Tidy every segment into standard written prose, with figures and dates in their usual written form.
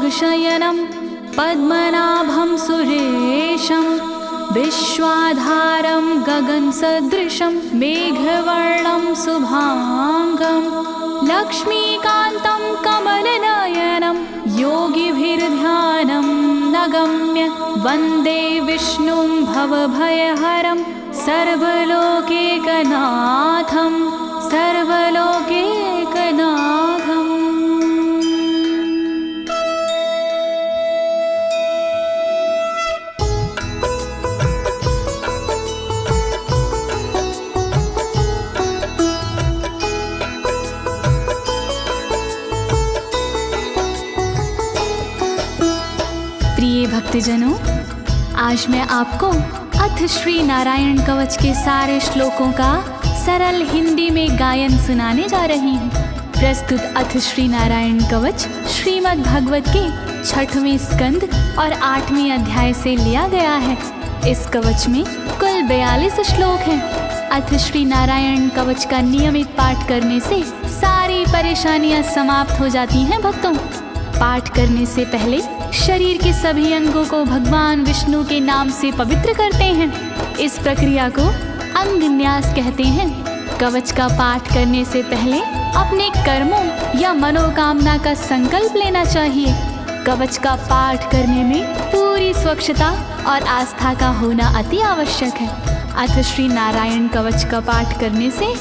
शयनं पद्मनाभं सुरेशं विश्वाधारं गगनसदृशं मेघवर्णं शुभांगं लक्ष्मीकान्तं कमलनयनं योगिभिर्ध्यानं नगम्य वन्दे विष्णुं भवभयहरं सर्वलोकैकनाथं सर्वलोकैकनाथम्। प्रिय भक्तजनों, आज मैं आपको अथ श्री नारायण कवच के सारे श्लोकों का सरल हिंदी में गायन सुनाने जा रही हूँ। प्रस्तुत अथ श्री नारायण कवच श्रीमद् भागवत के 6वें स्कंद और 8वें अध्याय से लिया गया है। इस कवच में कुल 42 श्लोक हैं। अथ श्री नारायण कवच का नियमित पाठ करने से सारी परेशानियां समाप्त हो जाती हैं। भक्तों, पाठ करने से पहले शरीर के सभी अंगों को भगवान विष्णु के नाम से पवित्र करते हैं। इस प्रक्रिया को अंग न्यास कहते हैं। कवच का पाठ करने से पहले अपने कर्मों या मनोकामना का संकल्प लेना चाहिए। कवच का पाठ करने में पूरी स्वच्छता और आस्था का होना अति आवश्यक है। अथ श्री नारायण कवच का पाठ करने से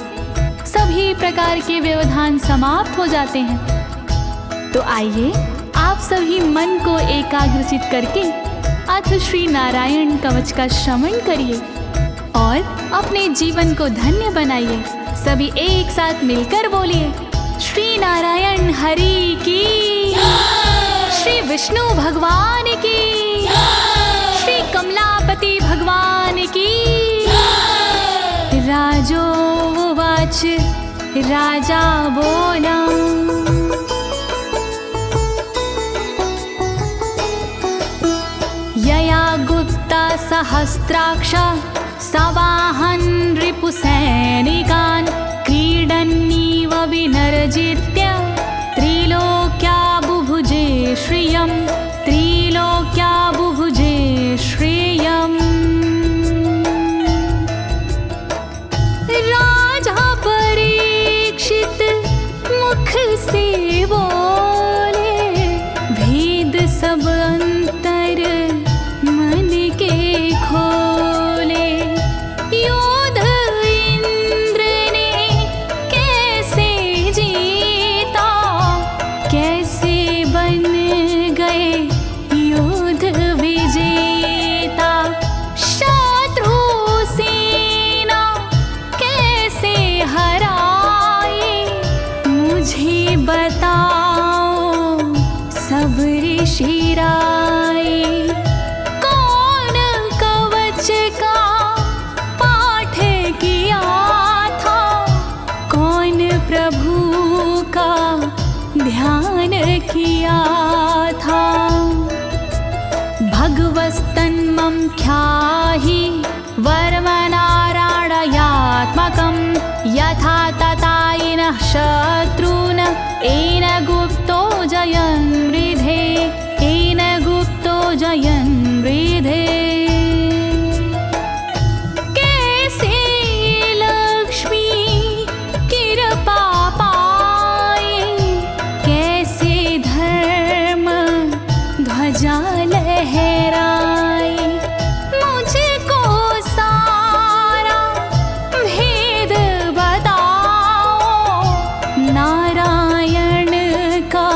सभी प्रकार के व्यवधान समाप्त हो जाते हैं। तो आइए आप सभी मन को एकाग्रचित करके अथ श्री नारायण कवच का श्रवण करिए और अपने जीवन को धन्य बनाइए। सभी एक साथ मिलकर बोलिए, श्री नारायण हरि की, श्री विष्णु भगवान की, श्री कमलापति भगवान की। राजोवाच, राजा बोला, यया गुप्ता सहस्राक्ष सवाहन रिपुसैनिकान् क्रीडन्नीव विनर्जित्य त्रिलोक्या बुभुजे श्रियं, त्रिलोक्या बुभुजे श्रियम्। राजा परीक्षित मुख से बोले, भेद सब अंतर मन के खोले। योद्ध इंद्र ने कैसे जीता, कैसे बन गए योद्ध विजेता। शत्रु सेना कैसे हराए, मुझे बताओ सब ऋषि राय। कौन कवच का पाठ किया था, कौन प्रभु का ध्यान किया था। भगवस्तन्मं ख्याहि वर्मनारायणात्मकं यथा तथा येन शत्रून् येन गुप्तो जयन् मृधे, येन गुप्तो जयन् मृधे। कैसे लक्ष्मी कृपा पाए, कैसे धर्म ध्वजा लहराए। मुझको सारा भेद बताओ, नारायण का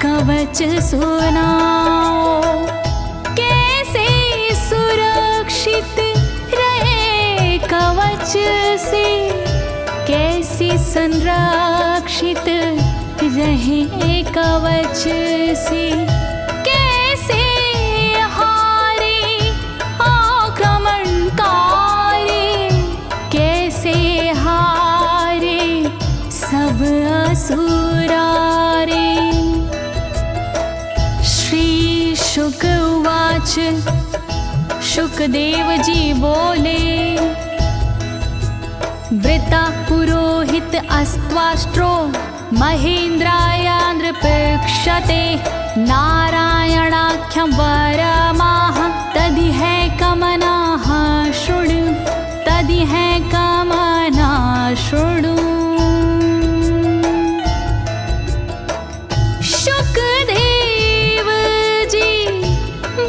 कवच सुनाओ। कैसे सुरक्षित रहे कवच से, कैसे संरक्षित रहे कवच से। कैसे हारे आक्रमणकारी, कैसे हारे सब असुरारे। श्री शुक उवाच, शुकदेव जी बोले, वृता पुरोहित अस्त्वाष्ट्रो महेन्द्राय नृपक्षते नारायणाख्यं वरमाह तदिह कमनाः शृणु तदिह कमना शृणु। शुकदेव जी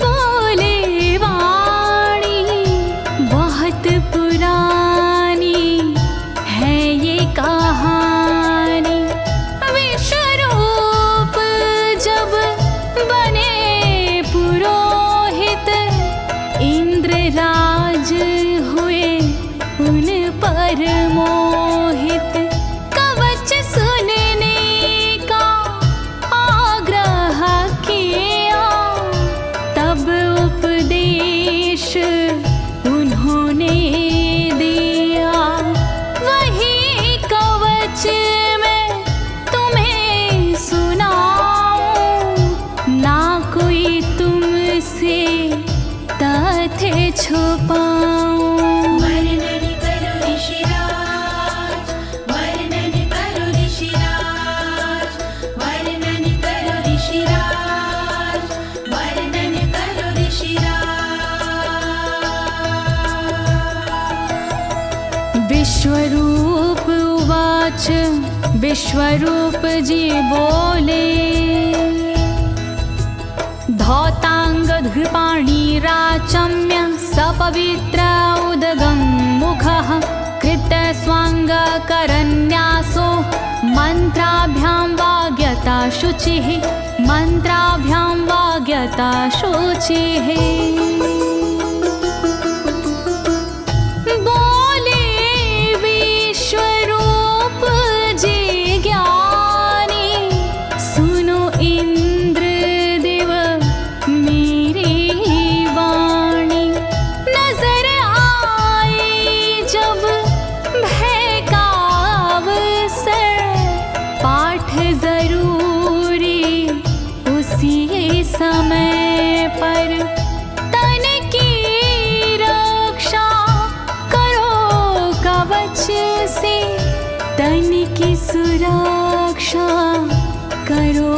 बोले वाणी बहुत पुरानी है ये कहानी। विश्वरूप जब बने पुरोहित इंद्रराज हुए उन पर मोहित। कवच सुनने का आग्रह किया तब उपदेश उन्होंने दिया। वही कवच मैं तुम्हें सुनाऊं ना कोई तुमसे तथ्य छुपाऊं। वर्णन करो ऋषिराज, वर्णन करो ऋषिराज, वर्णन करो ऋषिराज, वर्णन करो ऋषिराज। विश्वरूप उवाच विश्वरूप जी बोले। धौताङ्गधृपाणिराचम्य सपवित्र उदगं मुखः कृतस्वाङ्गकरन्यासो मन्त्राभ्यां वाग्यता शुचिः मन्त्राभ्यां वाग्यता शुचिः। बोले विश्वरूप जी ज्ञानी सुनो इंद्रदेव मेरी वाणी। नजर आई जब भय का अवसर पाठ जरूरी उसी समय पर। तन की रक्षा करो कवच से तन की सुरक्षा करो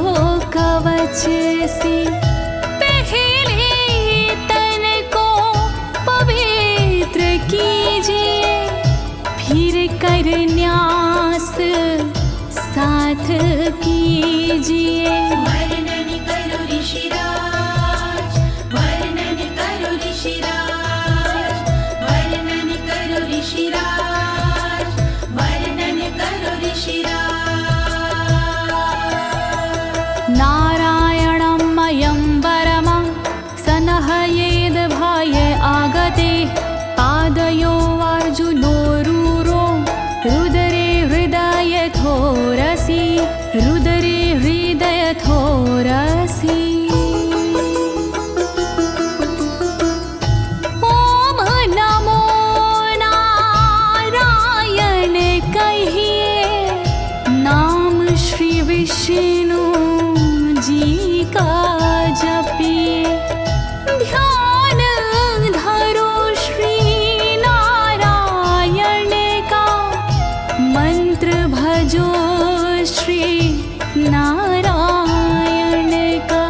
कवच से। पहले तन को पवित्र कीजिए फिर कर न्यास साथ कीजिए। वर्णन करो ऋषिराज, वर्णन करो ऋषिराज, वर्णन करो ऋषिराज, वर्णन करो ऋषिराज। नारायणं मयं वरमं सनहयेद भये आगते। पादयो अर्जुनोरूरो रुदरे हृदयथोरसि रुदरे हृदयथोरसि। ओम नमो नारायण कहिए नाम श्री विष्णु जी का जपिए। ध्यान धरो श्री नारायण का मंत्र भजो श्री नारायण का।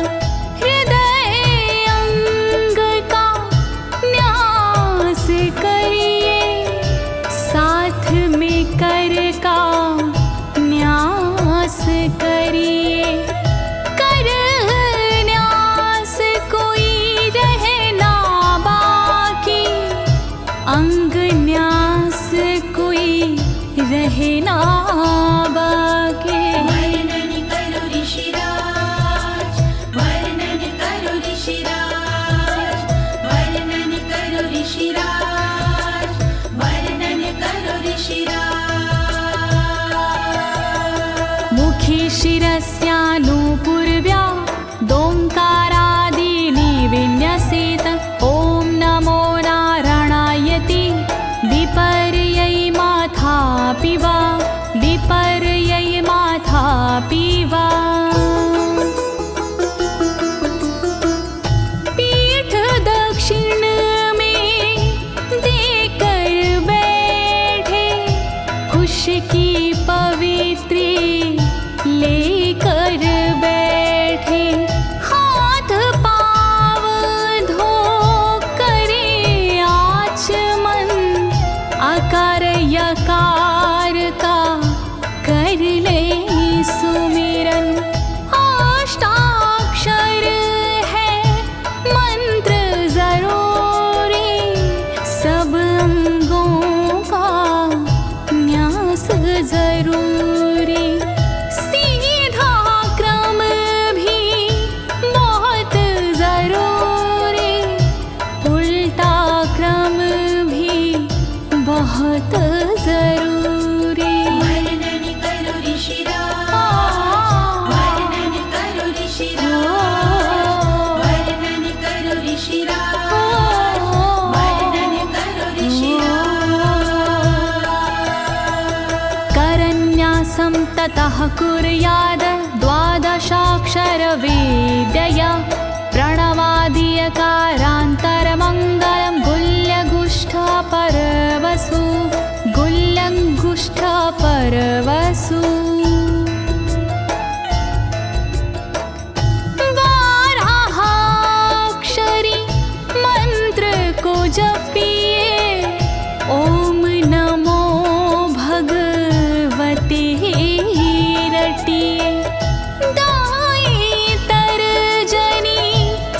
हृदय अंग का न्यास करिए साथ में कर का न्यास करिए। कर न्यास कोई रहना बाकी अंग न्यास कोई रहना बाकी। वर्णन करो ऋषिराज, वर्णन करो ऋषिराज, वर्णन करो ऋषिराज, वर्णन करो ऋषिराज। मुखी शिरस्यानुपूर्व्या दोङ्कारादीनि विन्यसेत। ॐ नमो नारायणेति विपर्यै माथापि वा विपर्यै माथापि वा। पीठ दक्षिण में देकर बैठे खुश की पवित्री लेकर बैठे। ततः कुर्याद द्वादशाक्षरविद्यया प्रणवादियकारान्तरमङ्गलं गुल्यगुष्ठपरवसु गुल्यगुष्ठपरवसु बारहाक्षरी मंत्र को जपिए ओम नमो भगवते रटिए दाई तरजनी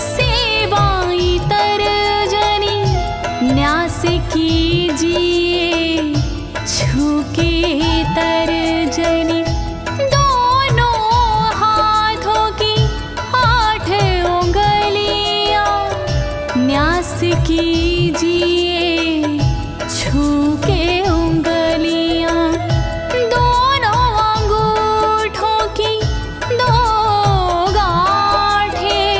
सेवाई तरजनी न्यास कीजिए छूके तरजनी दोनों हाथों की 8 उंगलियां न्यास कीजिए छूके उंगलियां दोनों अंगूठों की 2 गांठें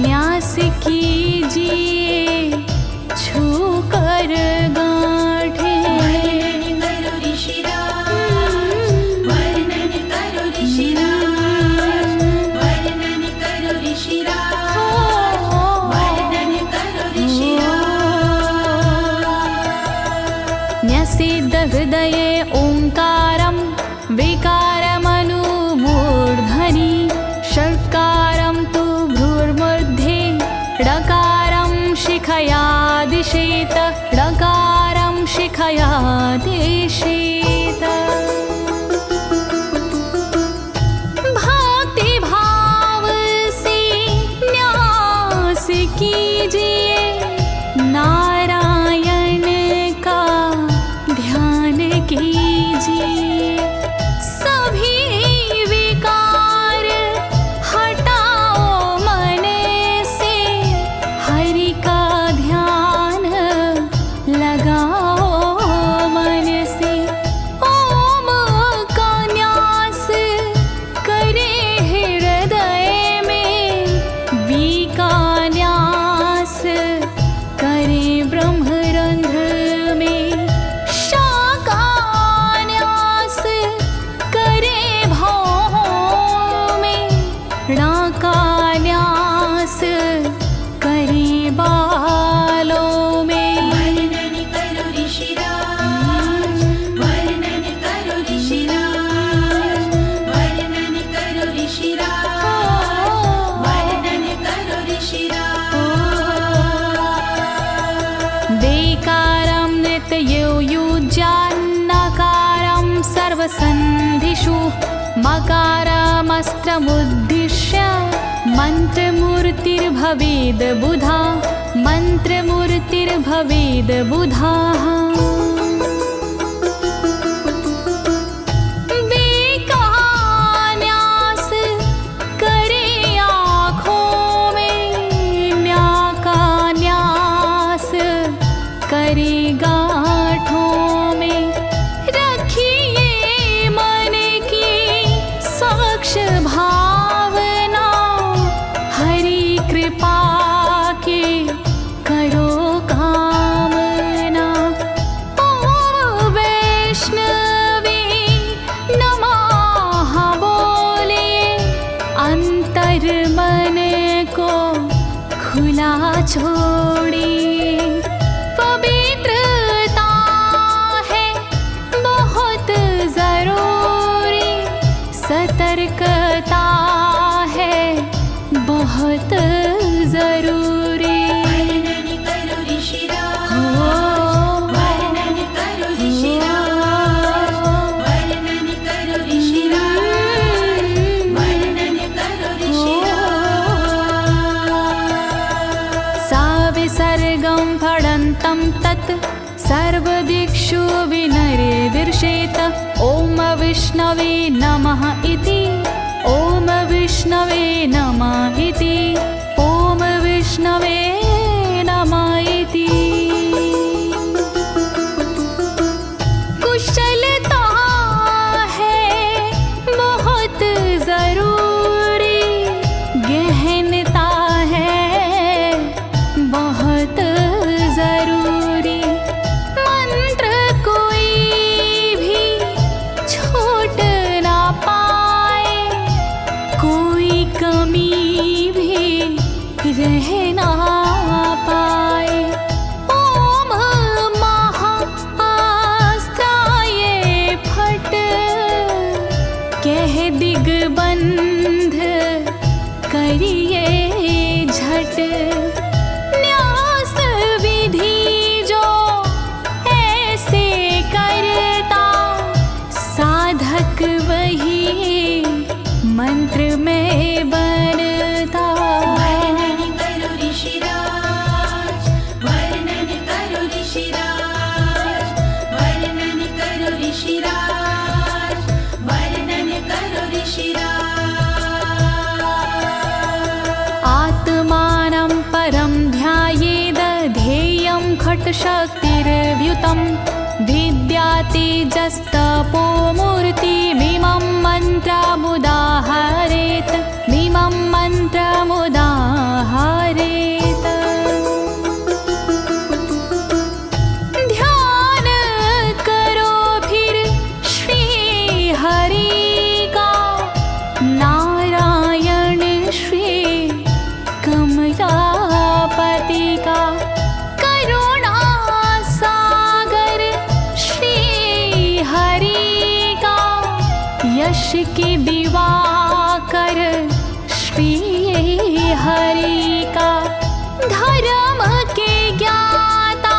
न्यास कीजिए छूकर गांठें। वर्णन करो ऋषिराज, वर्णन करो ऋषिराज, वर्णन करो ऋषिराज, वर्णन करो ऋषिराज। न्यसेद हृदये ओंकारं विकारमनुमूर्धनि षट्कारं तु भ्रूर्मध्ये ड़कारं शिखया दिशेत ड़कारं शिखया दिशेत। भक्ति भाव से न्यास कीजिए नारायण का ध्यान कीजिए सभी विकार हटाओ मन से हरि का ध्यान लगाओ मन से ओम का न्यास करे हृदय में वी का न्यास करे ब्रह्मरंध्र में शा का न्यास करे भौहों में णा का न्यास करे बालों में। वर्णन करो ऋषिराज, वर्णन करो ऋषिराज, वर्णन करो ऋषिराज, वर्णन करो ऋषिराज। देकारं नित्ययुज्यान्नकारं सर्वसन्धिषु मकारमस्त्रमुद्दिश्य मन्त्रमूर्तिर्भवेद् बुधा मन्त्रमूर्तिर्भवेद् बुधाः। न्यास करे आँखों में न्या का न्यास करे गांठों में रखिए मन की साक्ष भावना हरि कृपा के करो कामना। ओम वैष्णवे नमः बोले अंतर मन को खुला छोड़िए पवित्रता है बहुत जरूरी सतर्कता है बहुत जरूरी। वर्णन करो ऋषिराज, वर्णन करो ऋषिराज, वर्णन करो ऋषिराज, वर्णन करो ऋषिराज। सा विसर्गं फडन्तं तत् सर्वदिक्षु विनिर्दिशेत ओम विष्णवे नमः इति ओम विष्णवे नमः इति ओम विष्णवे नमः इति। कुशलता है बहुत जरूरी गहनता है बहुत जरूरी मंत्र कोई भी छोट ना कह ना पाए। ओम महाअस्त्राय फट, कह दिग्बंध करिए झट। न्यास विधि जो ऐसे करता, साधक वही मंत्र में बनता। वर्णन करो ऋषिराज, वर्णन करो ऋषिराज, वर्णन करो ऋषिराज, वर्णन करो ऋषिराज। आत्मानं परं ध्यायेद ध्येयं खट्शक्तिर्व्युतं। विद्या तेजस्तपो मूर्तिमिमं मन्त्रमुदाहरेत्, मिमं मन्त्रमुदाहरेत्। ध्यान करो फिर श्री हरि का, नारायण श्री कमलापति का। करुणा सागर श्री हरि का, यश के दिवाकर श्री हरि का। धर्म के ज्ञाता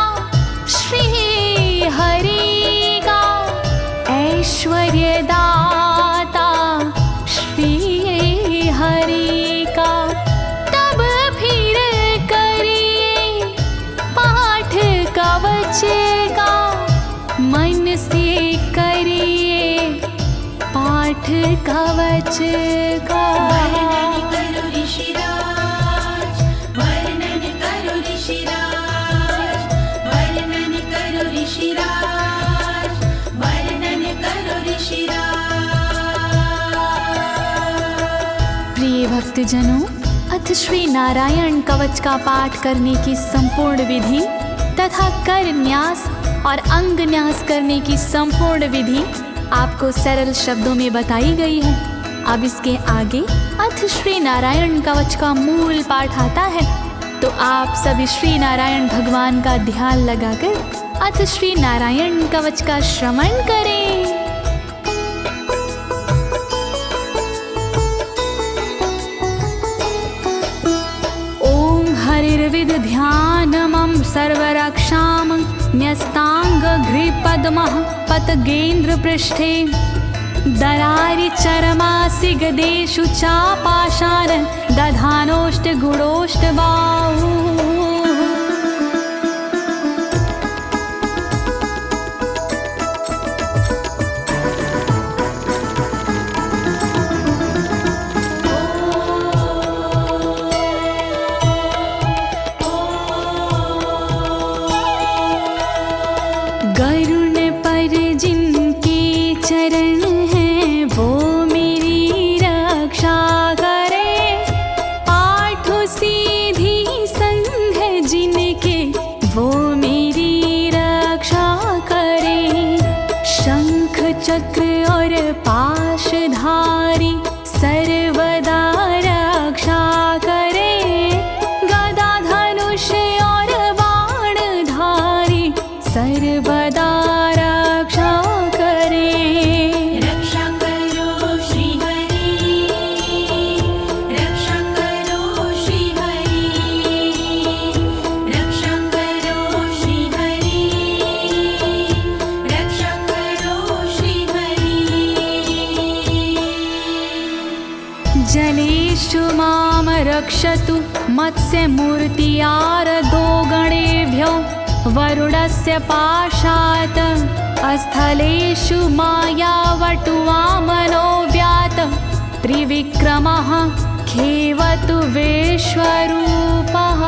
श्री हरि का, ऐश्वर्य दाता श्री हरि का। तब फिर करिए पाठ कवच का, मन से करिए पाठ कवच का। वर्णन करो ऋषिराज, वर्णन करो ऋषिराज, वर्णन करो ऋषिराज, वर्णन करो ऋषिराज। प्रिय भक्तजनों, अथ श्री नारायण कवच का पाठ करने की संपूर्ण विधि तथा कर न्यास और अंग न्यास करने की संपूर्ण विधि आपको सरल शब्दों में बताई गई है। अब इसके आगे अथ श्री नारायण कवच का मूल पाठ आता है, तो आप सभी श्री नारायण भगवान का ध्यान लगाकर अथ श्री नारायण कवच का श्रवण करें। ओम हरिर्विद ध्यानमं सर्वरक्षां न्यस्ताङ्घ्रिपद्मः पतगेन्द्र पृष्ठे। दरारि चरमासि गदेषु चापाशान दधानोष्ट गुणोष्ट बाहु। गरुण पर जिनके चरण हैं वो मेरी रक्षा करे। आठों सीधी संग जिनके वो मेरी रक्षा करे। शंख चक्र और पाशधारी सर्वदा रक्षा करे। गदा धनुष और बाणधारी सर्वदा रक्षा करे। रक्षा करो श्री हरि, रक्षा करो श्री हरि, रक्षा करो श्री हरि, रक्षा करो श्री हरि। जलेषु माम रक्षतु मत्स्यमूर्तियारदो गणेभ्यो। वरुणस्य पाशात् स्थलेषु मायावटुवामनो व्यात। त्रिविक्रमः खेवतु विश्वरूपः।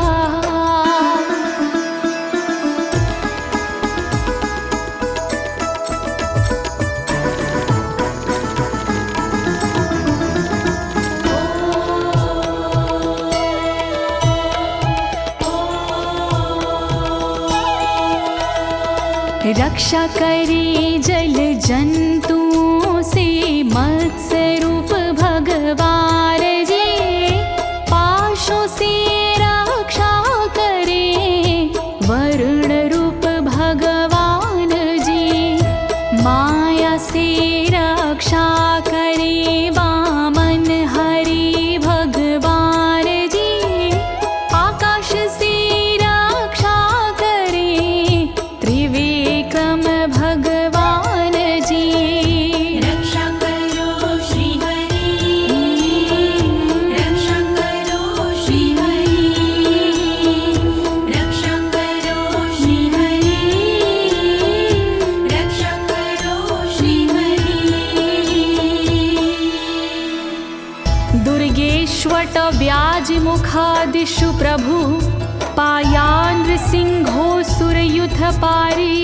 रक्षा करे जल जंतुओं से मत्स्य रूप भगवान जी। पाशों से दिशु प्रभु पायानृसिंहोऽसुरयुथपारी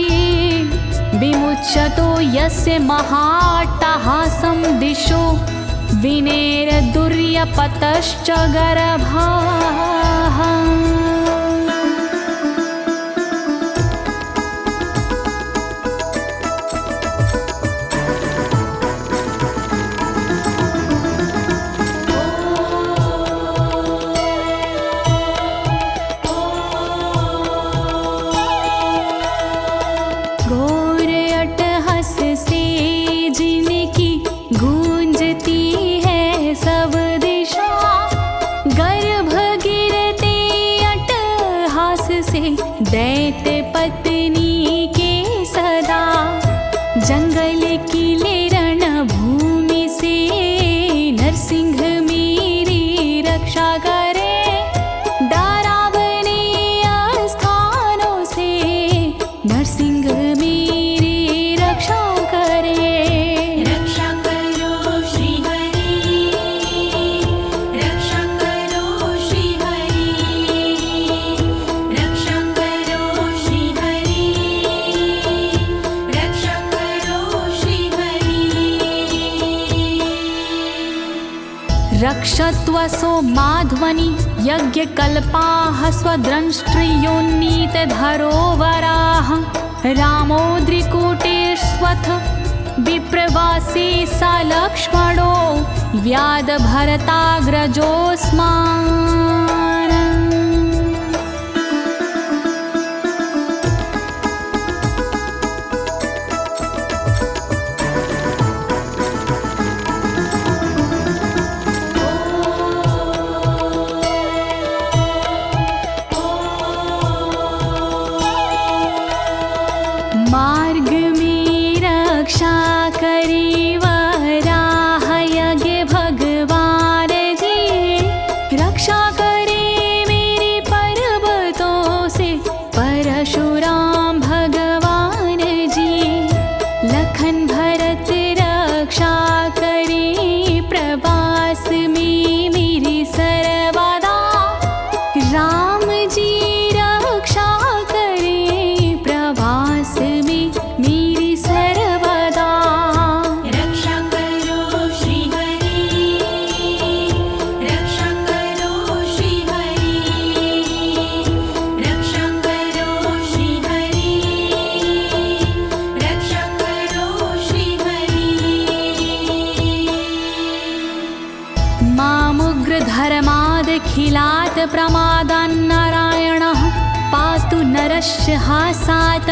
विमुच्यतो यस्य महाट्टहासं दिशो विनेरदुर्यपतश्च गर्भाः। दैत्य पत्नी के सदा जंगल किले रणभूमि से नरसिंह मेरी रक्षा करे। डरावने स्थानों से नरसिंह मेरी रक्षा करे। रक्षा करो श्री हरि, रक्षा करो श्री हरि, रक्षा करो श्री हरि, रक्षा करो श्री हरि। रक्षत्वसो माध्वनि यज्ञकल्पाः स्वद्रंष्ट्रियोन्नीतधरोवराः रामोद्रिकूटेष्वथ विप्रवासी स लक्ष्मणो व्याधभरताग्रजोऽस्मान्। मार्ग में रक्षा करी वराह यज्ञ भगवान जी, रक्षा करे मेरे पर्वतों से परशुराम भगवान जी। लखन भरत रक्षा करे प्रवास में मेरी सर्वदा, राम जी रक्षा करे प्रवास में मेरी सर्वदा। रक्षा करो श्री हरि, रक्षा करो श्री हरि, रक्षा करो श्री हरि, रक्षा करो श्री हरि। मामुग्रधर्मादखिलात् प्रमादान्नारायणः पातु नरस्य हासात्।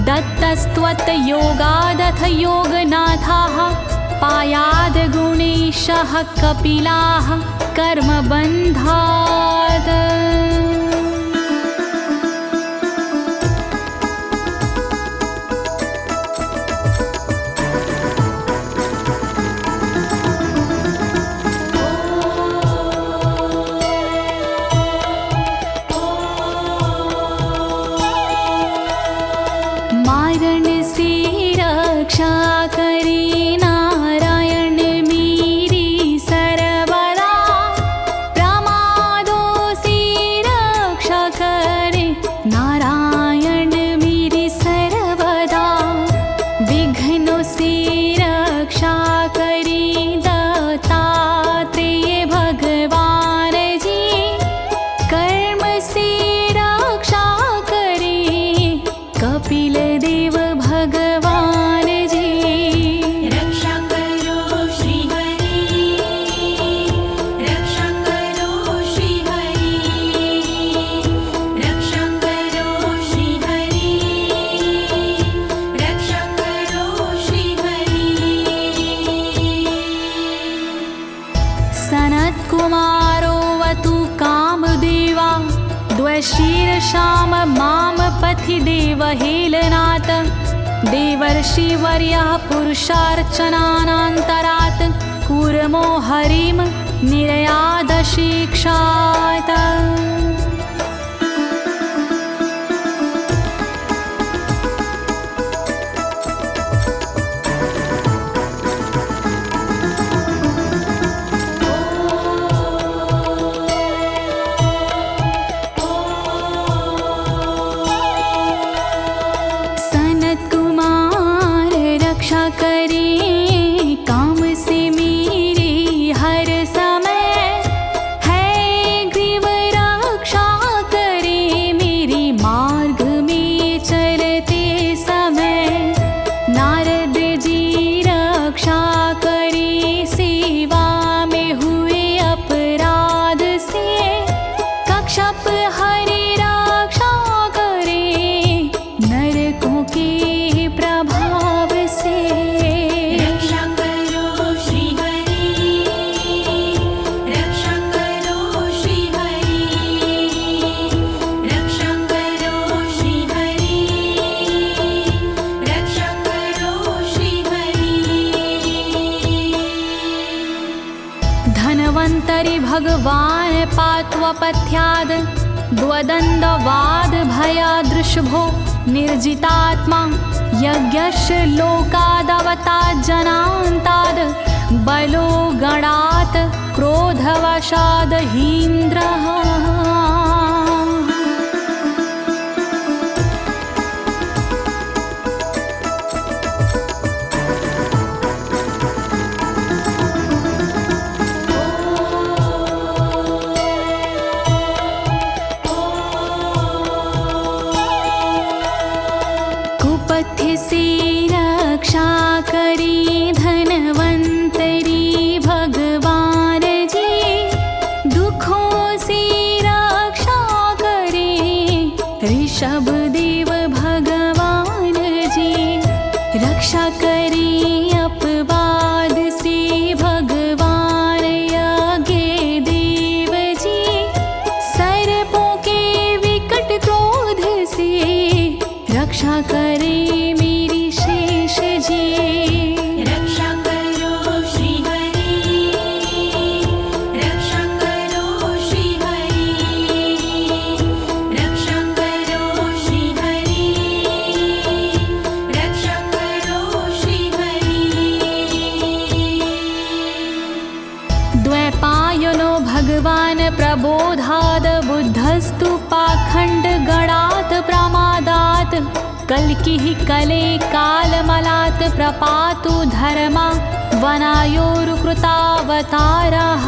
दत्तस्त्वत्योगादथ योगनाथाः पायाद् गुणेशः कपिलाः कर्मबन्धात्। मारण से रक्षा करे नारायण मेरी सर्वदा, प्रमादों से रक्षा करे नारायण मेरी सर्वदा। विघ्नों से रक्षा करे दत्तात्रेय भगवान जी, कर्म से रक्षा करे कपिल देव भगवान जी। रक्षा करो श्री हरि, रक्षा करो श्री हरि, रक्षा करो श्री हरि, रक्षा करो श्री हरि। सनत्कुमारोऽवतु कामदेवा द्वशीर्षाम माम पथि देवहेलनात्। देवर्षिवर्यः पुरुषार्चनानन्तरात् कूर्मो हरिं निर्यादशिक्षात्। भगवान् पात्वपथ्याद् द्वदण्डवाद भयादृशभो निर्जितात्मा यज्ञस्य लोकादवतात् जनान्ताद् बलो गणात् क्रोधवशाद् हीन्द्रः। कुपथ्य से रक्षा करी धनवंतरी भगवान जी, दुखों से रक्षा करे ऋषभ देव भगवान जी। रक्षा करे अपवाद से भगवान यज्ञ देव जी, सर्पों के विकट क्रोध से रक्षा करे मेरी शेष जी। रक्षा करो श्री हरि, रक्षा करो श्री हरि, रक्षा करो श्री हरि, रक्षा करो श्री हरि। द्वैपायनो भगवान् प्रबोधाद् बुद्धस्तु पाखण्ड गणात् प्रमादात् कल्किः कले कालमलात् प्रपातु धर्मा वनायोरुकृतावतारः।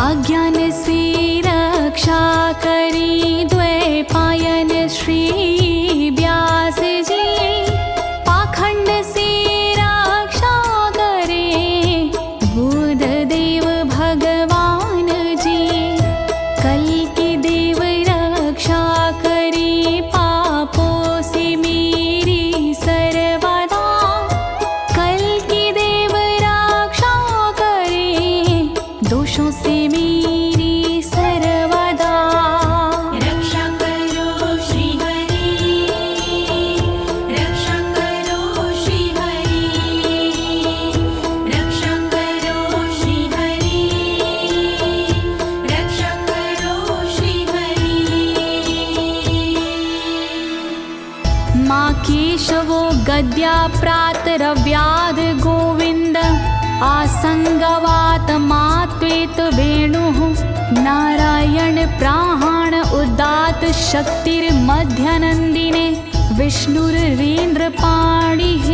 अज्ञान से रक्षा करी द्वैपायन श्री व्यास जी, पाखंड से रक्षा करे बुध देव भगवान जी। कल्कि देव रक्षा करी पापों से मेरी सर्वदा, कल्कि देव रक्षा करे दोषों से मेरी सर्वदा। रक्षा करो श्री हरि, रक्षा करो श्री हरि, रक्षा करो श्री हरि, रक्षा करो श्री हरि। माँ केशवो गद्या प्रातरव्याद गोविन्द, आसंगवात मात्वेत वेणुः नारायण प्राण उदात शक्तिर्मध्यनन्दिने विष्णुरेन्द्रपाणिः।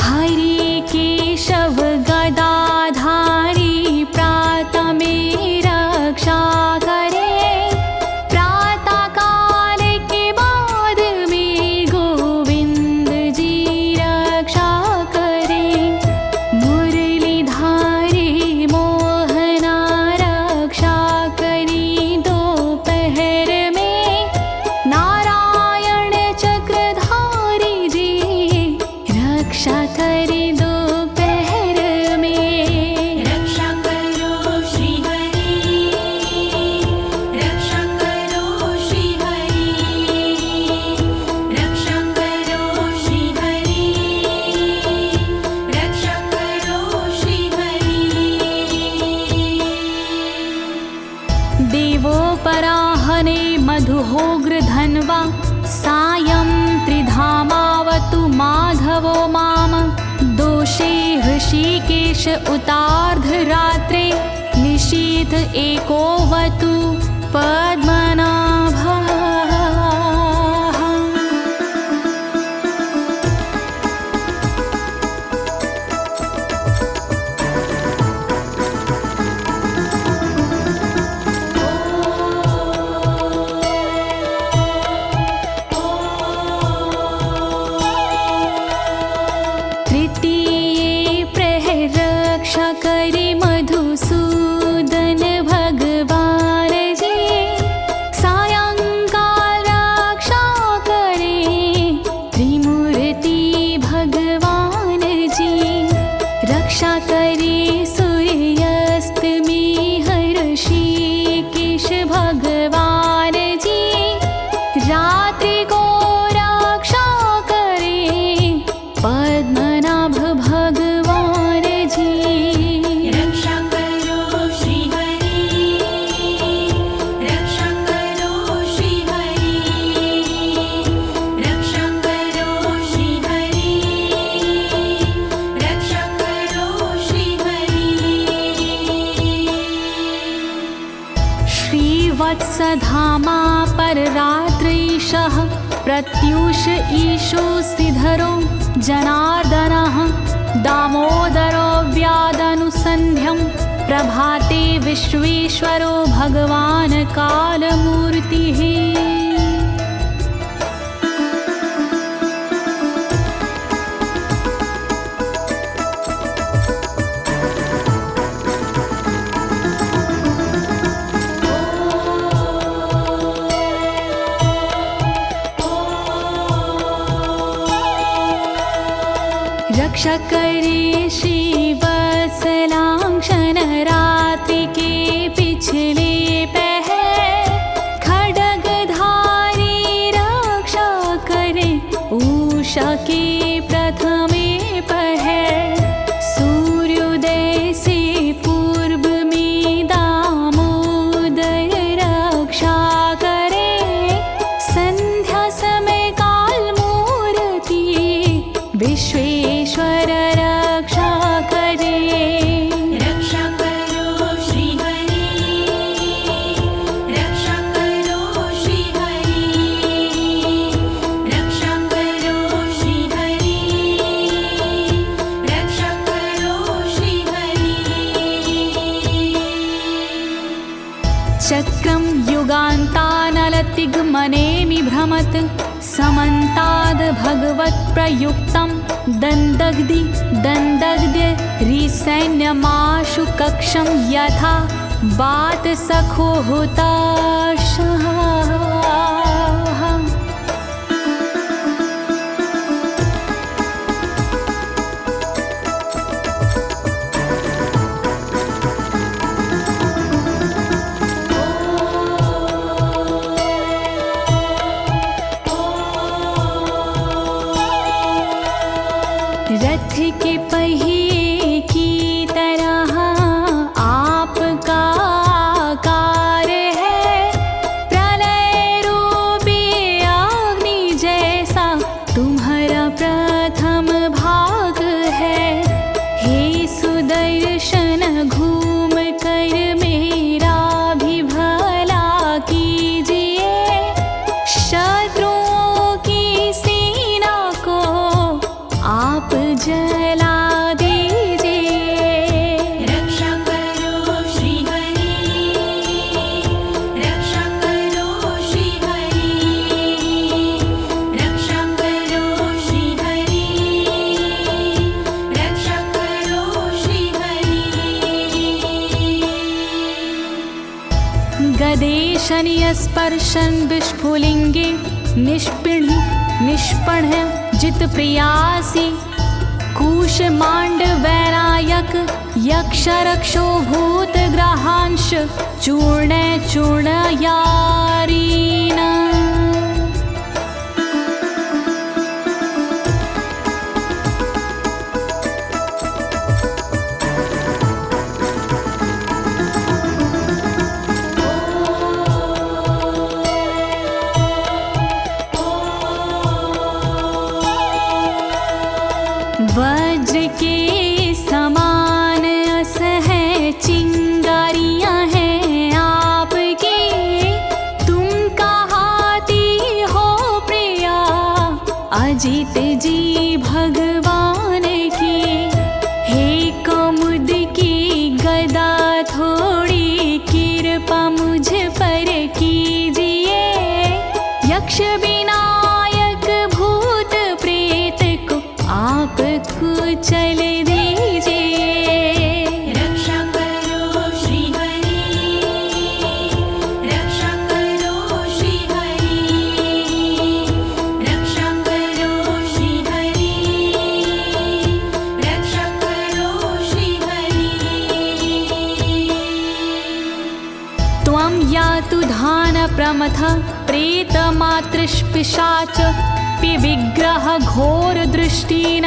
हरि केशव गदाधारी प्रातमे रक्षा करे, प्रातः काल के बाद में गोविंद जी रक्षा करे। मुरलीधारी मोहना रक्षा करी दोपहर में, नारायण चक्रधारी जी रक्षा करे दोपहर में। रक्षा करो श्री हरि, रक्षा करो श्री हरि, रक्षा करो श्री हरि, रक्षा करो श्री हरि। देवोपराहने मधुहोग्र धन्वा, सायं त्रिधामावतु माधवो माम। दोषे ऋषिकेश उतार्धरात्रे, निशीथ एकोवतु पद्मनाभः। धामा पर रात्रीशः प्रत्यूष ईशो सिधरो जनार्दनः दामोदरो व्यादनुसन्ध्यं प्रभाते विश्वेश्वरो भगवान् कालमूर्तिः। रक्षा करे श्रीवत्सलांक्षण रात्रि के पिछले पहर खड्गधारी रक्षा करे उषा के प्रथमे पहर सूर्योदय से पूर्व में दामोदर रक्षा करे संध्या समय काल मूर्ति विश्वेश्वर रक्षा करे। रक्षा करो श्री हरि, रक्षा करो श्री हरि, रक्षा करो श्री हरि, रक्षा करो श्री हरि। चक्रं युगान्तानलतिग्मनेमि भ्रमत् समन्ताद् भगवत्प्रयुक्तं दन्दग्ध्य रिसैन्यमाशु कक्षं यथा वातसखो हुताशः। रथ के पहिए की तरह आपका आकार है, प्रलय रूपी अग्नि जैसा तुम्हारा प्रथम भाग है। हे सुदर्शन घूम कर मेरा भी भला कीजिए, शत्रुओं की सेना को आप जला दीजिए। रक्षा करो श्री हरि, रक्षा करो श्री हरि, रक्षा करो श्री हरि, रक्षा करो श्री हरि। गदेशनीय स्पर्शन विस्फुलिंगे निष्पण जित प्रियासी कुश मांड वैरायक यक्ष रक्षो भूत ग्रहांश चूर्ण यारीना। वज्र के समान अस है चिंगारियां हैं आपकी, तुम कहाती हो प्रिया अजित जी भगवान की। हे कमुद की गदा थोड़ी कृपा मुझ पर कीजिए, यक्ष विनायक भूत प्रेत को आप कुचल दीजिए। रक्षा करो श्री हरि, रक्षा करो श्री हरि, रक्षा करो श्री हरि, रक्षा करो श्री हरि। त्वं यातु धान प्रमथ प्रेत मातृपिशाच विग्रह घोर दृष्टिन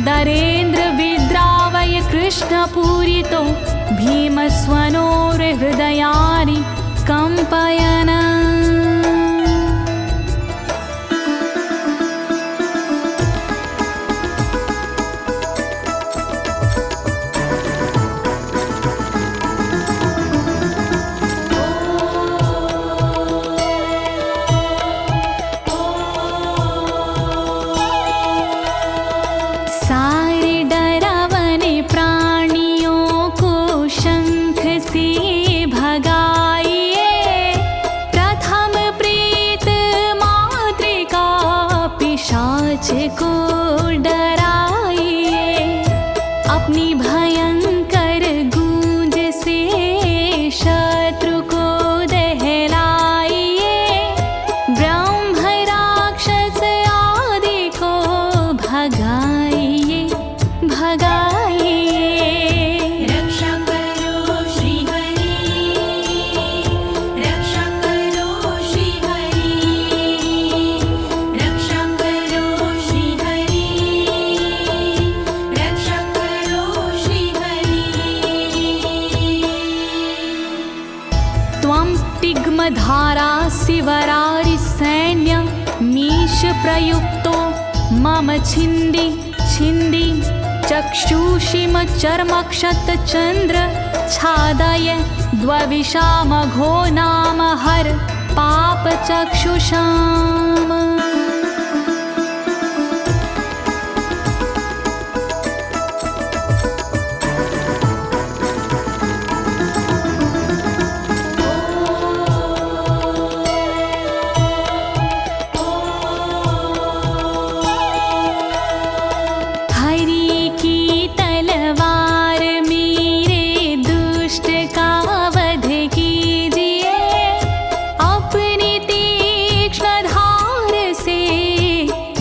दरेन्द्र विद्रावय कृष्ण पूरितो भीमस्वनोर हृदयानि कंपयन। भगाइए भगाइए। रक्षा करो श्री हरि, रक्षा करो श्री हरि, रक्षा करो श्री हरि, रक्षा करो श्री हरि। त्वं तिग्मधारा शिवरारि सैन्य मीश प्रयुक्तो मम छिन्दी छिन्दी चक्षुषीम चर्मक्षतचन्द्र छादय द्वविषामघो नाम हर पापचक्षुषाम्।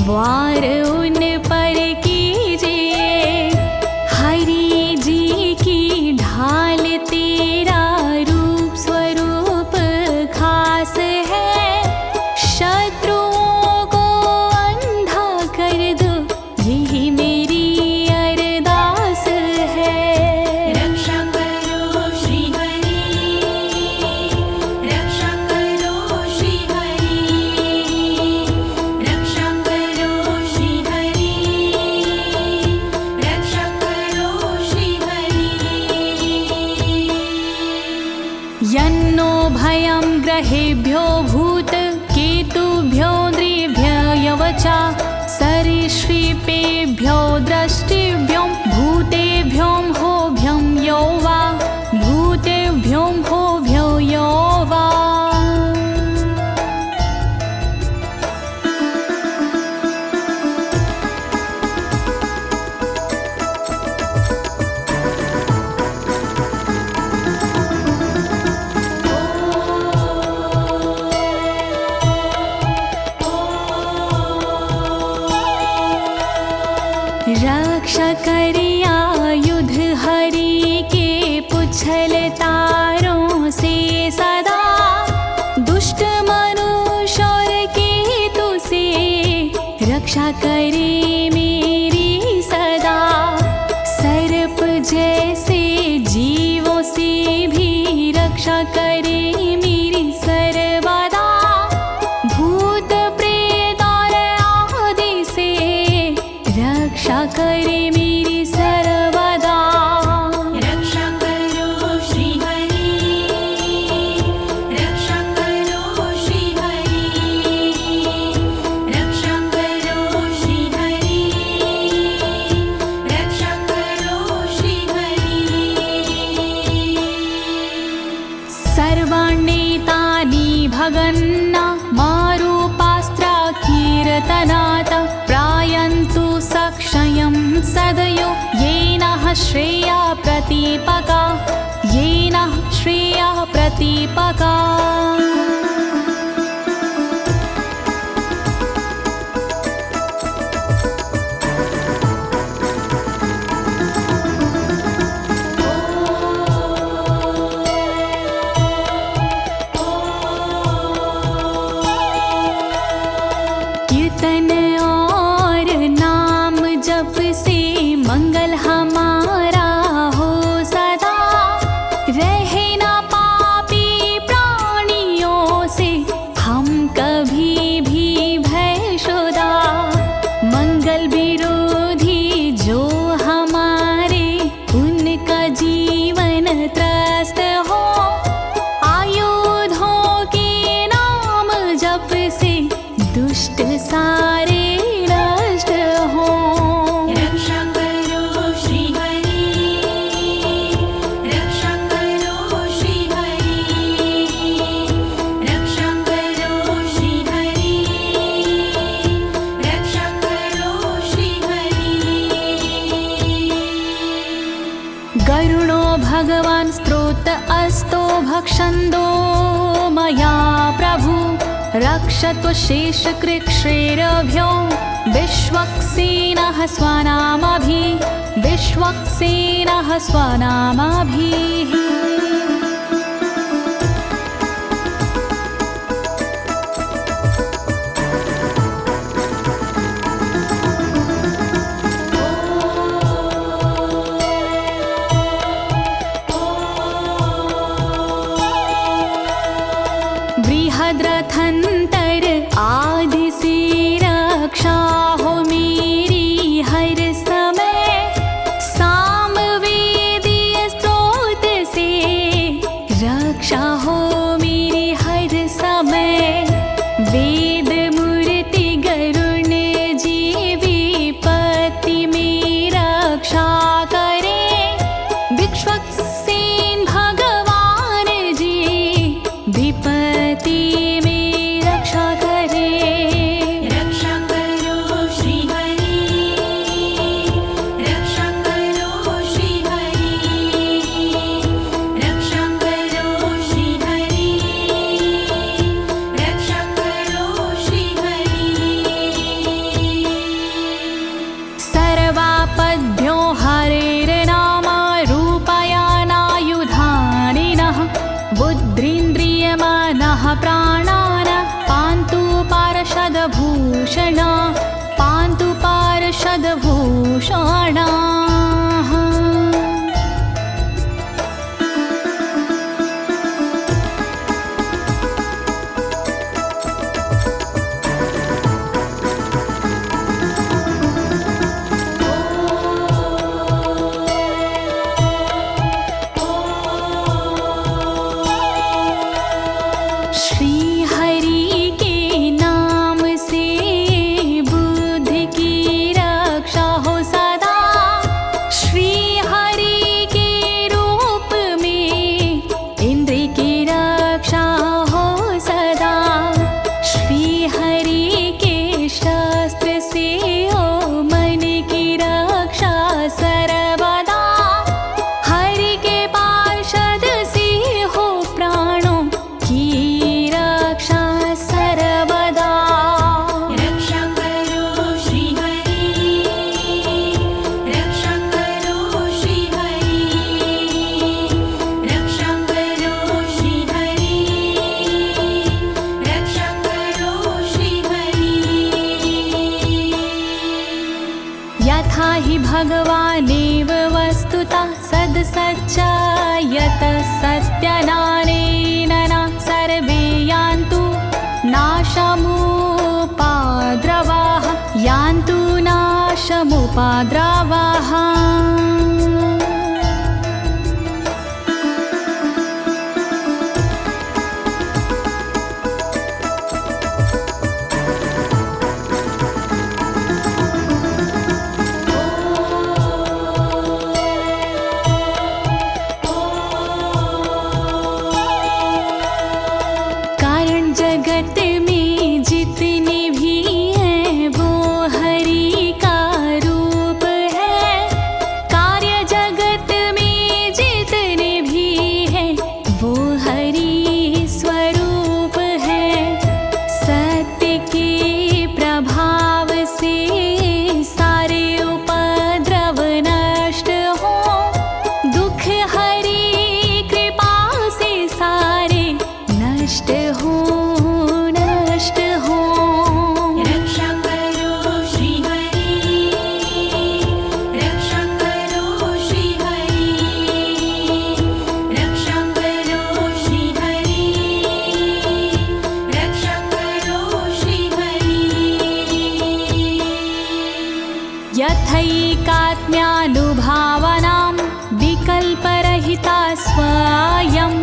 वार उन पर कीजिए, हरि जी की ढाल तेरा रूप स्वरूप खास है, शत्रुओं को अंधा कर दो यही मेरी अरदास है। रक्षा करो श्री हरि, रक्षा करो श्री हरि, रक्षा करो श्री हरि, रक्षा करो श्री हरि। यन्नो भयं ग्रहेभ्यो भूत केतुभ्यो नृभ्ययवचा सरीसृपेभ्यो दृष्टिभ्यो भूतेभ्यो होभ्यं यो वा भूतेभ्यो होभ्यो यो वा। रक्षा करिया युद्ध हरि के पुछल तारों से सदा, दुष्ट मनुष्य और केतु से रक्षा करे मेरी सदा। सर्प जैसे जीवों से भी रक्षा करे मेरी सर्वदा, भूत प्रेत और आदि से रक्षा करे मेरी सर्वदा। रक्षा करो श्री हरि, रक्षा करो श्री हरि, रक्षा करो श्री हरि, रक्षा करो श्री हरि। सर्वाण्येतानि भगन्ना मारूपास्त्रा कीर्तनात् प्रायन्तु सक्षयं सदयो येन श्रेया प्रतीपका, येन श्रेया प्रतीपका। कीर्तन और नाम जप से मंगल हमारा हो सदा, रहे ना पापी प्राणियों से हम कभी भी भयशुदा। मंगल विरोधी जो हमारे उनका जीवन त्रस्त हो, आयुधों के नाम जप से दुष्ट सारे नष्ट हो। रक्षा करो श्री हरि, रक्षा करो श्री हरि, रक्षा करो श्री हरि, रक्षा करो श्री हरि। गरुणो भगवान् स्तोत्र अस्तो भक्षन्दो मया प्रभु, रक्षत्व शेषकृच्छ्रेरभ्यो विश्वक्सेनः स्वनामभिः बृहद्रथंतर आदि से रक्षा हो मेरी हर समय, सामवेदीय स्रोत से रक्षा हो मेरी हर समय। वेद मूर्ति गरुण जी विपत्ति में रक्षा करे, विश्वक्सेन भगवान जी विपत्ति में रक्षा करे। रक्षा करो श्री हरि, रक्षा करो श्री हरि, रक्षा करो श्री हरि, रक्षा करो श्री हरि। सर्वापद्भ्यो हरेर्नाम रूपयानायुधानिनः, बुद्धिन्द्रियमनः प्राणान् पान्तु पार्षदभूषण, पान्तु पार्षदभूषणाः। श्री हरि के नाम से बुद्धि की रक्षा हो सदा, श्री हरि के रूप में इंद्रिय की रक्षा हो सदा, श्री हरि के शस्त्र से हो मन की रक्षा सर्वदा, हरि के पार्षद से हो प्राणों की रक्षा सर्वदा। रक्षा करो श्री हरि, रक्षा करो श्री हरि, रक्षा करो श्री हरि, रक्षा करो श्री हरि। यथा हि भगवानेव वस्तुतः सद्सच्चायतः सत्यनानेन न सर्वे यान्तु नाशमुपाद्रवाः, यान्तु नाशमुपाद्रवाः। कारण जगत में जितने भी हैं वो हरि का रूप है, कार्य जगत में जितने भी हैं वो हरि स्वरूप है। सत्य के प्रभाव से सारे उपद्रव नष्ट हो, दुख हरि कृपा से सारे नष्ट हो, नष्ट हो। रक्षा करो श्री हरि, रक्षा करो श्री हरि, रक्षा करो श्री हरि, रक्षा करो श्री हरि। यथैकात्म्यानुभावनां विकल्परहिता स्वयं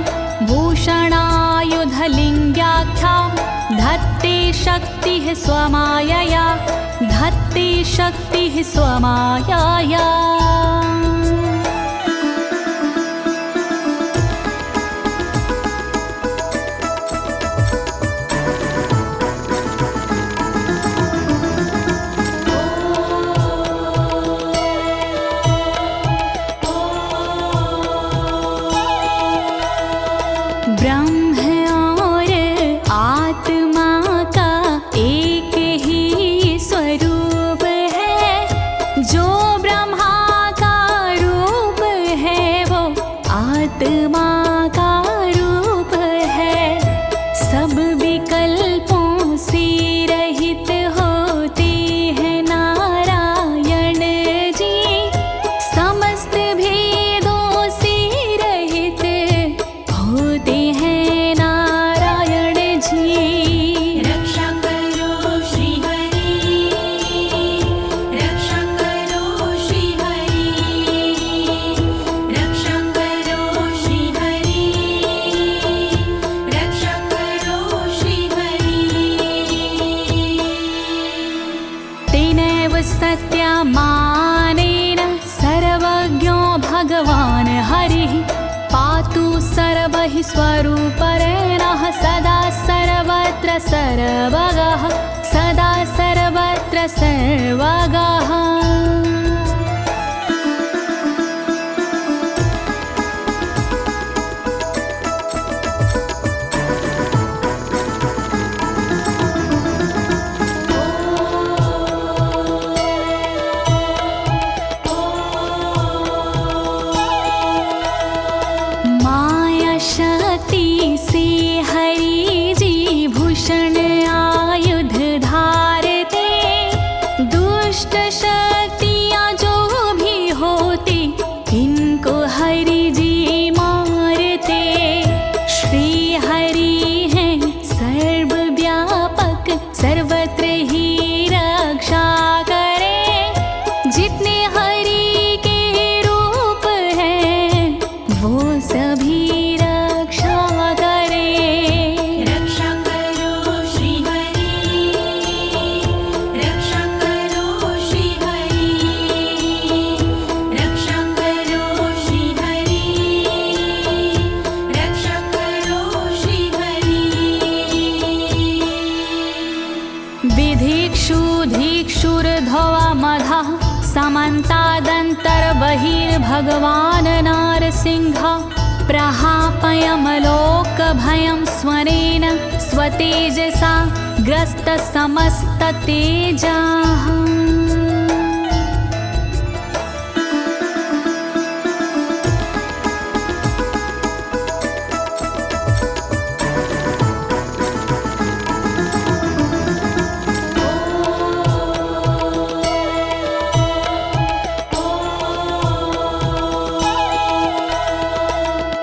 भूषणायुधलिङ्ग्याख्या, धत्ते शक्तिः स्वमायया, धत्ते शक्तिः स्वमायया। ब्रह्म और आत्मा का एक ही स्वरूप मानेन सर्वज्ञो भगवान् हरिः पातु सर्वैः स्वरूपेण सदा सर्वत्र सर्वगः सदा सर्वत्र सर्वगः। समन्तादन्तर्बहिर्भगवान् नारसिंहः प्रहापयमलोकभयं स्वरेण स्वतेजसा ग्रस्तसमस्ततेजाः।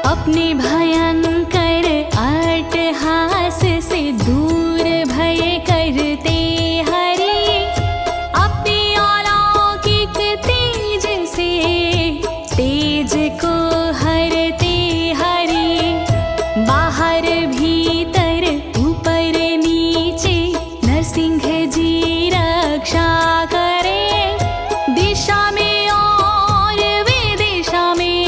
अपने भयंकर अट्टहास से दूर भय करते हरि अपने अलौकिक तेज से तेज को हरते हरि बाहर भीतर ऊपर नीचे नरसिंह जी रक्षा करे दिशा में और विदिशा में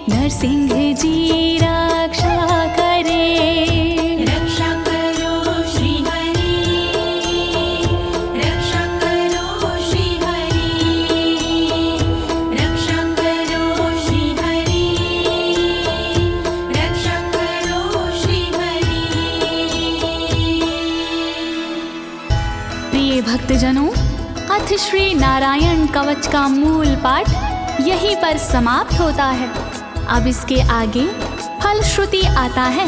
नरसिंह जी रक्षा करे। रक्षा करो श्री हरि रक्षा करो श्री हरि रक्षा करो श्री हरि रक्षा करो श्री हरि। प्रिय भक्तजनों, अथ श्री नारायण कवच का मूल पाठ यहीं पर समाप्त होता है। अब इसके आगे फलश्रुति आता है।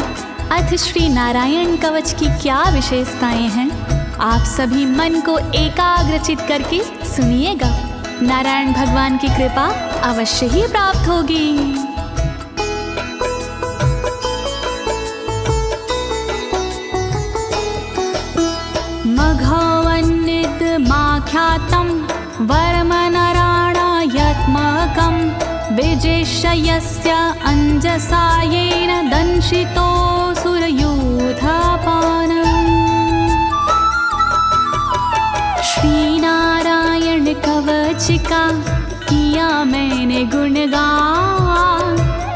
अथ श्री नारायण कवच की क्या विशेषताएं हैं, आप सभी मन को एकाग्रचित करके सुनिएगा। नारायण भगवान की कृपा अवश्य ही प्राप्त होगी। मघवन्नित माख्यातं वर्मनराणायत्मकं विजेशयस्य अंजसायेन दंशितोऽसुरयूथपानम्। श्री नारायण कवच का किया मैंने गुणगान,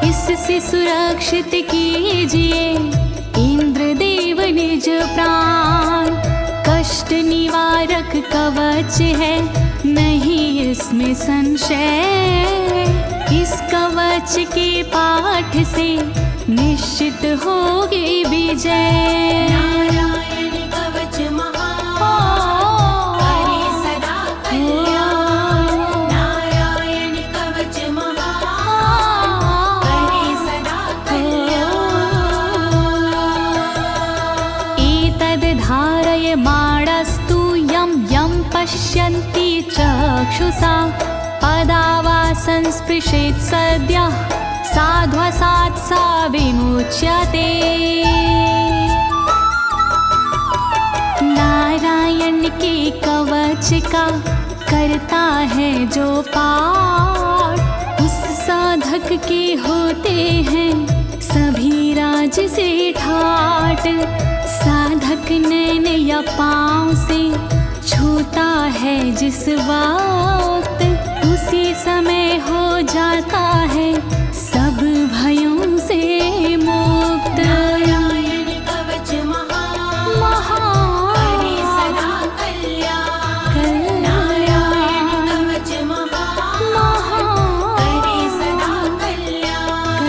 इससे सुरक्षित कीजिए इंद्रदेव निज प्राण। कष्ट निवारक कवच है नहीं इसमें संशय, इस कवच के पाठ से निश्चित होगी विजय। नारायण कवच महान करे सदा कल्याण नारायण कवच महान करे सदा कल्याण। एतद् धारय माणस्तु यं यं पश्यन्ति चक्षुषा पदावा संस्पृशेत् सद्यः साध्वसात् सा विमुच्यते। नारायण के कवच का करता है जो पाठ, उस साधक के होते हैं सभी राज से ठाट। साधक नैन या पाँव से छूता है जिस बार उसी समय हो जाता है सब भयों से मुक्त। नारायण कवच महान करे सदा कल्याण। नारायण कवच महान करे सदा कल्याण।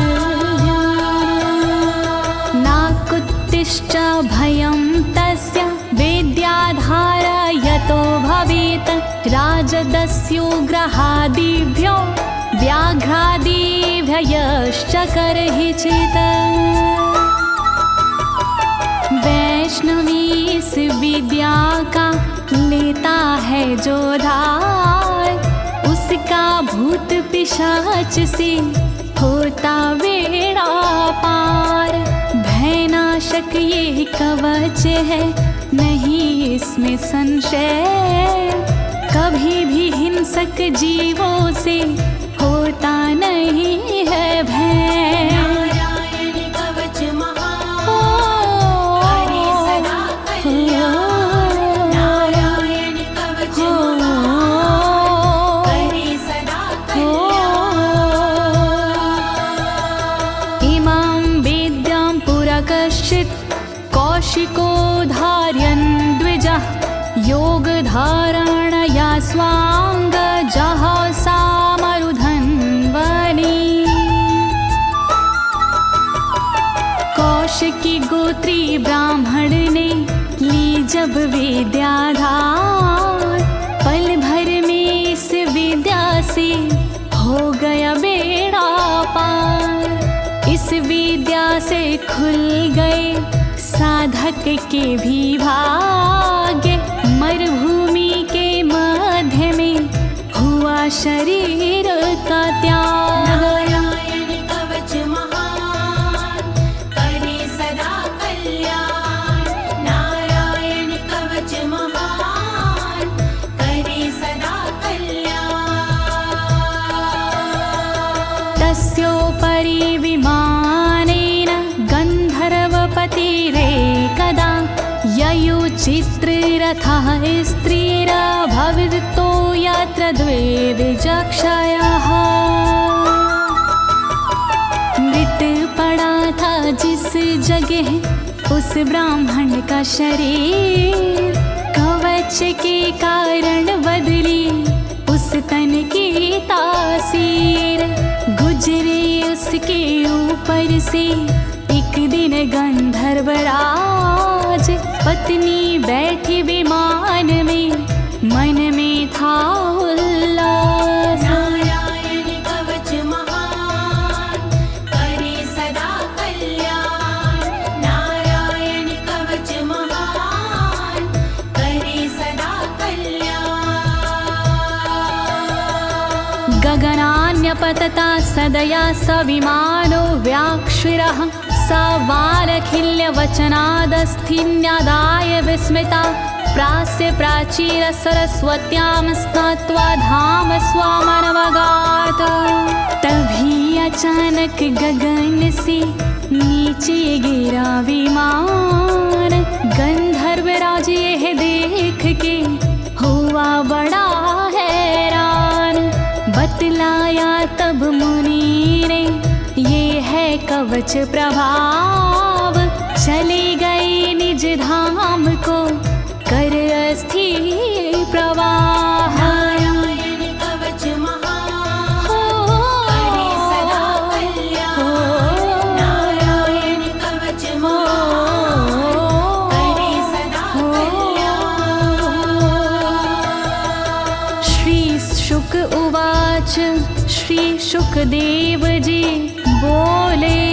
नाकुत्तिश्च भयं तस्य वेद्याधारयतो भवेत् राजदस्युग्रहादिभ्यो व्याघ्रादिभ्यश्च करहिचित्। वैष्णवी इस विद्या का लेता है जो धार, उसका भूत पिशाच से होता बेड़ा पार। भयनाशक ये कवच है नहीं इसमें संशय, कभी भी हिंसक जीवों से होता नहीं है भय। नारायण कवच महान करे सदा कल्याण। नारायण कवच महान करे सदा कल्याण। इमां वेद्यां पुरा कश्चित् कौशिको धारयन् द्विजः, योगधारणया स्वाङ्गजः सामरुधन्वने। कौशिकी गोत्री ब्राह्मण ने ली जब विद्याधार, पल भर में इस विद्या से हो गया बेड़ा पार। इस विद्या से खुल गए साधक के भी भाग्य, मरुभूमि के मध्य में हुआ शरीर का त्याग। नारायण कवच महान करे सदा कल्याण। नारायण कवच महान करे सदा कल्याण। तस्योपरि विमानेन गन्धर्वपतिरेकदा, ययुचित्ररथः स्त्रीरभवितो यत्र द्वे विचक्षयः। मृत पड़ा था जिस जगह उस ब्राह्मण का शरीर, कवच के कारण बदली उस तन की तासीर। गुजरे उसके ऊपर से एक दिन गंधर्वराज, पत्नी बैठी विमान में मन में था उल्लास। नारायण कवच महान करे सदा कल्याण। नारायण कवच महान करे सदा कल्याण। गगनान्यपतता सदया स विमानो व्याक्षिरः, स वालखिल्यवचनादस्थिन्यादाय विस्मिता, प्रास्य प्राचीर सरस्वत्यां स्नात्वा धाम स्वामनवगात। तभी अचानक गगन से नीचे गिरा विमान, गंधर्वराज यह देख के हुआ बड़ा हैरान। बतलाया तब मुनि ने ये है कवच प्रभाव, चले गए निज धाम को कर अस्थिर प्रवाह। नारायण कवच महान करे सदा कल्याण। नारायण कवच महान करे सदा कल्याण। श्री शुक उवाच, श्री शुकदेव जी बोले,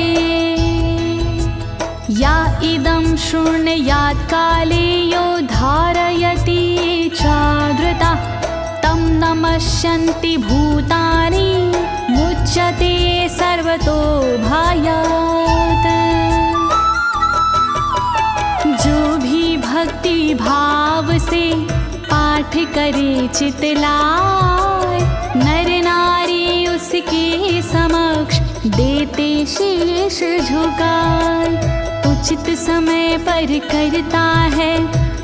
या इदं शृणुयात् काले यो धारयति चादृता, तं नमस्यन्ति भूतानि मुच्यते सर्वतो भयात्। जो भी भक्ति भाव से पाठ करे चितलाय, नर नारी उसके समक्ष देते शीश झुकाए। उचित समय पर करता है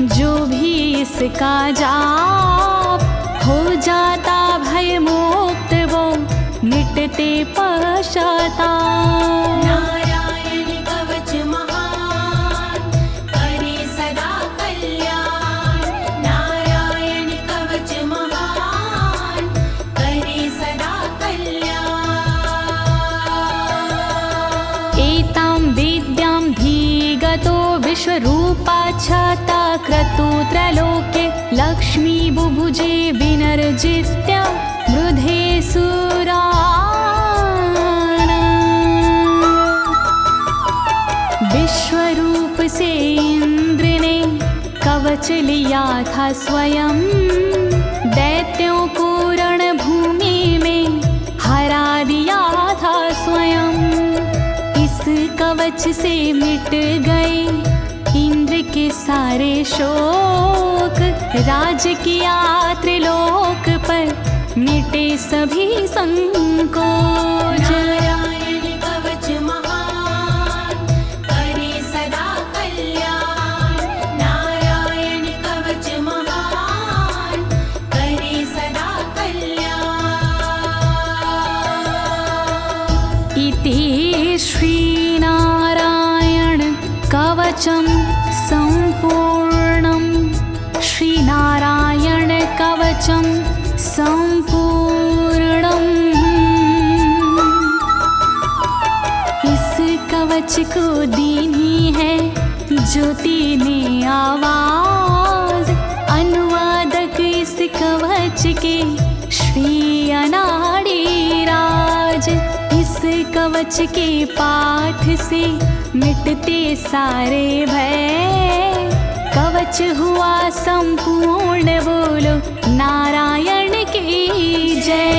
जो भी इसका जाप, हो जाता भय मोक्ष विश्वरूपा छाता क्रतुत्रलोके लक्ष्मी बुभुजे विनर्जित्य मृधे सुराना। विश्वरूप से इंद्र ने कवच लिया था स्वयं, दैत्यों को रणभूमि में हरा दिया था स्वयं। इस कवच से मिट गए इंद्र के सारे शोक, राज किया त्रिलोक पर मिटे सभी संकोच। नारायण कवच महान करे सदा कल्याण, नारायण कवच महान करे सदा कल्याण। इति श्रीनारायण कवचं सम्पूर्णं, श्रीनारायण कवचं सम्पूर्णम्। इस कवच को दीनी है ज्योति ने आवाज, अनुवादक इस कवच के श्री अनाड़ी राज। इस कवच के पाठ से मिटते सारे भय, कवच हुआ संपूर्ण, बोलो नारायण की जय।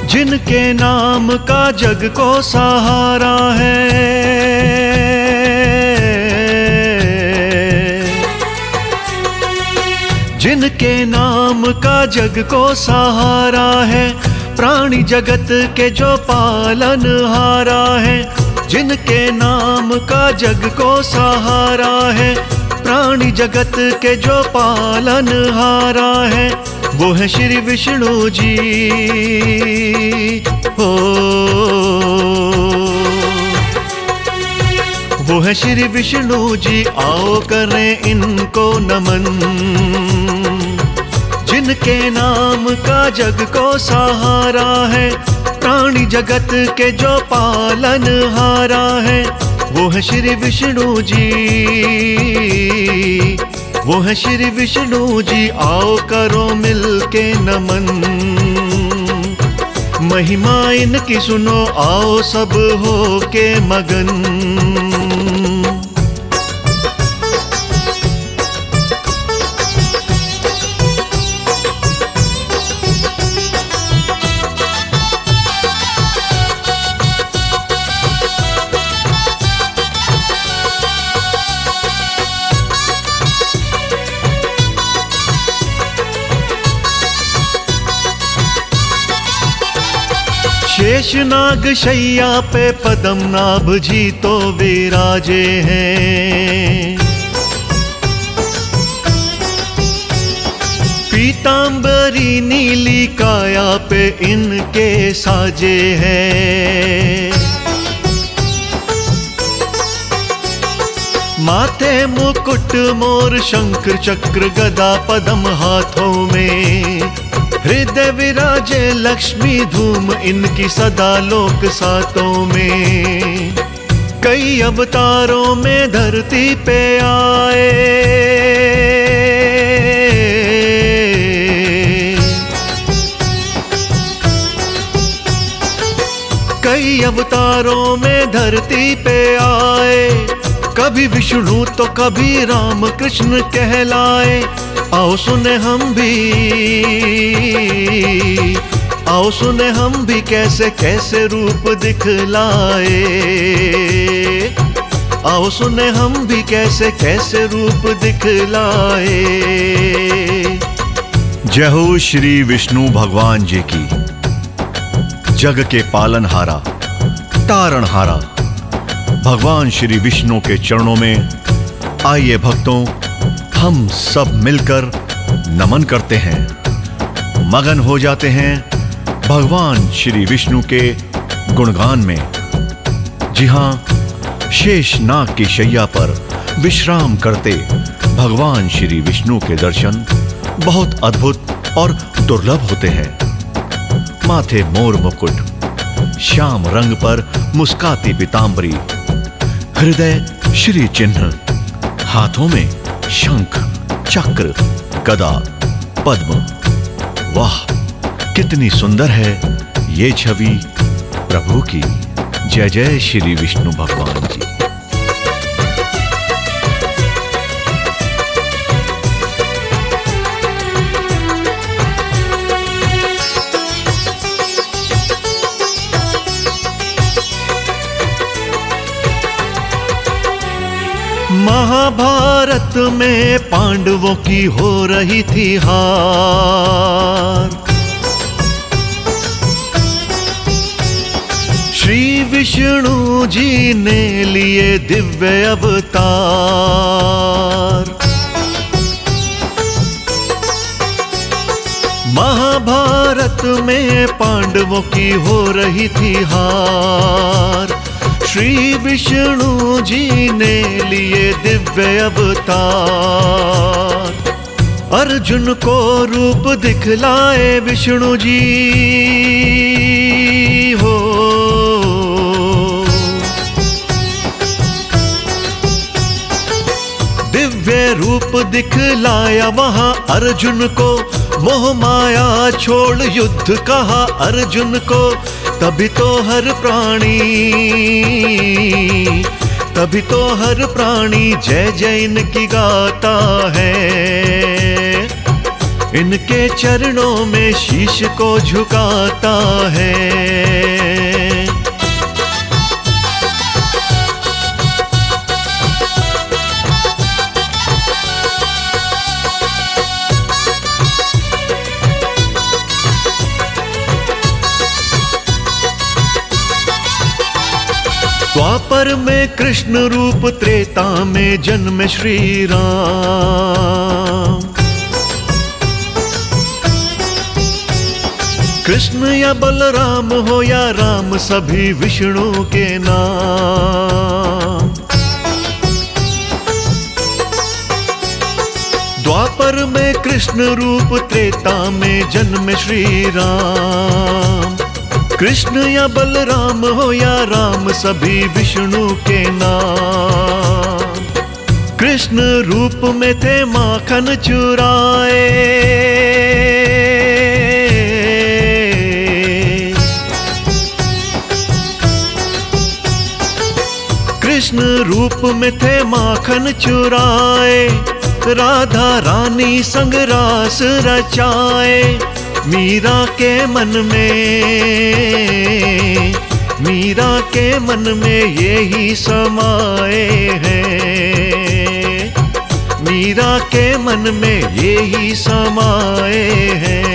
जिनके नाम का जग को सहारा है, जिनके नाम का जग को सहारा है, प्राणी जगत के जो पालनहारा है। जिनके नाम का जग को सहारा है, प्राणी जगत के जो पालनहारा है, वो है श्री विष्णु जी। हो वो है श्री विष्णु जी, आओ करें इनको नमन। जिनके नाम का जग को सहारा है, प्राणी जगत के जो पालनहारा है, वो है श्री विष्णु जी। वो है श्री विष्णु जी, आओ करो मिलके नमन। महिमा इनकी सुनो, आओ सब हो के मगन। शेषनाग शैया पे पद्मनाभ जी तो विराजे हैं। पीतांबरी नीली काया पे इनके साजे हैं। माथे मुकुट मोर शंख चक्र गदा पद्म हाथों में, हृदय विराजे लक्ष्मी धूम इनकी सदा लोक सातों में। कई अवतारों में धरती पे आए, कई अवतारों में धरती पे आए। कभी विष्णु तो कभी राम कृष्ण कहलाए। आओ सुने हम भी, आओ सुने हम भी कैसे कैसे रूप दिखलाए। आओ सुने हम भी कैसे कैसे रूप दिखलाए। जय हो श्री विष्णु भगवान जी की। जग के पालनहारा, तारणहारा भगवान श्री विष्णु के चरणों में आइए भक्तों, हम सब मिलकर नमन करते हैं, मगन हो जाते हैं भगवान श्री विष्णु के गुणगान में। जी हां, शेषनाग की शैया पर विश्राम करते भगवान श्री विष्णु के दर्शन बहुत अद्भुत और दुर्लभ होते हैं। माथे मोर मुकुट, श्याम रंग पर मुस्काती पीतांबरी, हृदय श्री चिन्ह, हाथों में शंख, चक्र, गदा, पद्म। वाह, कितनी सुंदर है ये छवि प्रभु की। जय जय श्री विष्णु भगवान जी। महाभारत में पांडवों की हो रही थी हार। श्री विष्णु जी ने लिए दिव्य अवतार। महाभारत में पांडवों की हो रही थी हार। श्री विष्णु जी ने लिए दिव्य अवतार। अर्जुन को रूप दिखलाए विष्णु जी हो। दिव्य रूप दिखलाया वहां अर्जुन को, मोह माया छोड़ युद्ध कहा अर्जुन को। तभी तो हर प्राणी जय जय इनकी गाता है। इनके चरणों में शीश को झुकाता है। द्वापर में कृष्ण रूप, त्रेता में जन्म श्री राम। कृष्ण या बलराम हो या राम, सभी विष्णु के नाम। द्वापर में कृष्ण रूप, त्रेता में जन्म श्री राम। कृष्ण या बलराम हो या राम, सभी विष्णु के नाम। कृष्ण रूप में थे माखन चुराए। कृष्ण रूप में थे माखन चुराए। राधा रानी संग रास रचाए। मीरा के मन में यही समाए हैं। मीरा के मन में यही समाए हैं।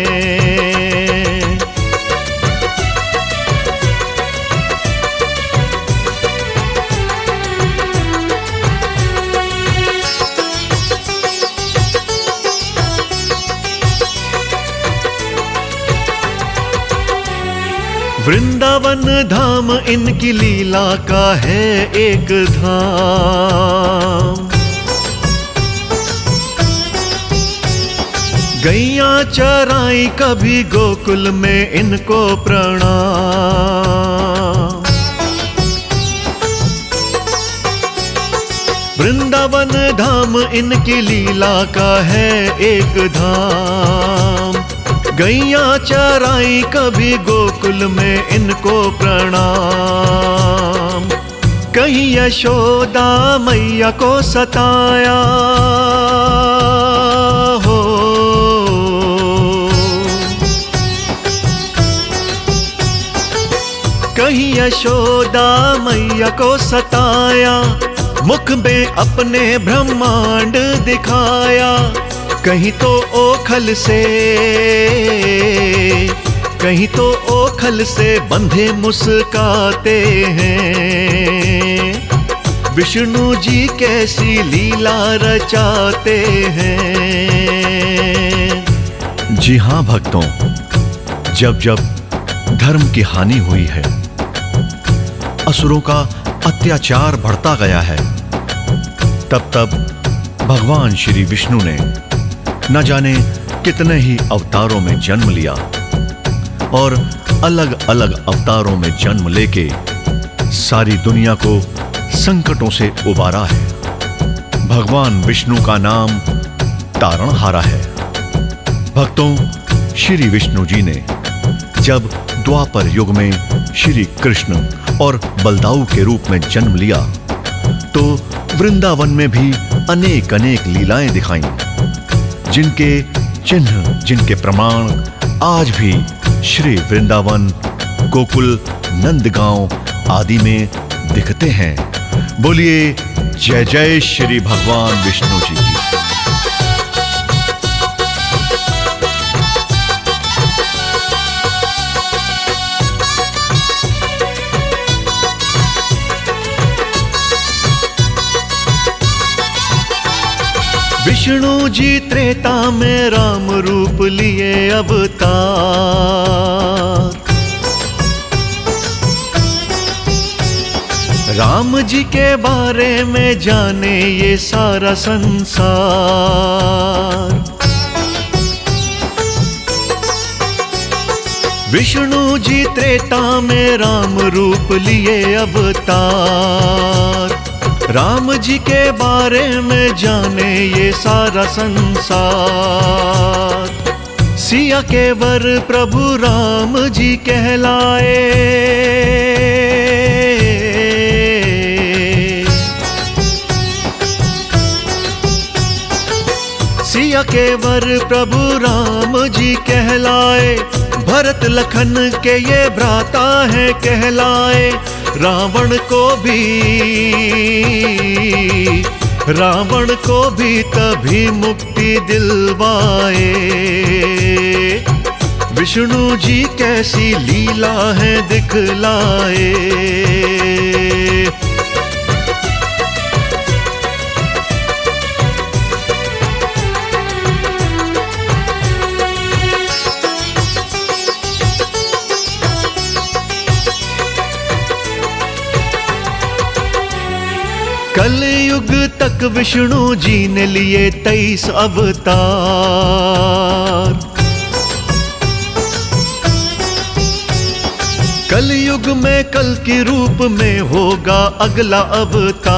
वृंदावन धाम इनकी लीला का है एक धाम। गैया चराई कभी गोकुल में इनको प्रणाम। वृंदावन धाम इनकी लीला का है एक धाम। गैया चराई कभी गोकुल में इनको प्रणाम। कहीं यशोदा मैया को सताया हो। कहीं यशोदा मैया को सताया। मुख में अपने ब्रह्मांड दिखाया, कहीं तो ओखल से, कहीं तो ओखल से बंधे मुस्काते हैं। विष्णु जी कैसी लीला रचाते हैं। जी हाँ भक्तों, जब जब धर्म की हानि हुई है, असुरों का अत्याचार बढ़ता गया है, तब तब भगवान श्री विष्णु ने न जाने कितने ही अवतारों में जन्म लिया और अलग अलग अवतारों में जन्म लेके सारी दुनिया को संकटों से उबारा है। भगवान विष्णु का नाम तारणहारा है। भक्तों, श्री विष्णु जी ने जब द्वापर युग में श्री कृष्ण और बलदाऊ के रूप में जन्म लिया, तो वृंदावन में भी अनेक अनेक लीलाएं दिखाईं, जिनके चिन्ह, जिनके प्रमाण आज भी श्री वृंदावन, गोकुल, नंदगांव आदि में दिखते हैं। बोलिए जय जय श्री भगवान विष्णु जी की। विष्णु जी त्रेता में राम रूप लिए अवतार। राम जी के बारे में जाने ये सारा संसार। विष्णु जी त्रेता में राम रूप लिए अवतार। राम जी के बारे में जाने ये सारा संसार। सिया के वर प्रभु राम जी कहलाए। सिया के वर प्रभु राम जी कहलाए। भरत लखन के ये भ्राता है कहलाए। रावण को भी तभी मुक्ति दिलवाए। विष्णु जी कैसी लीला है दिखलाए। कलयुग तक विष्णु जी ने लिए 23 अवतार। कलयुग में कल के रूप में होगा अगला अवतार।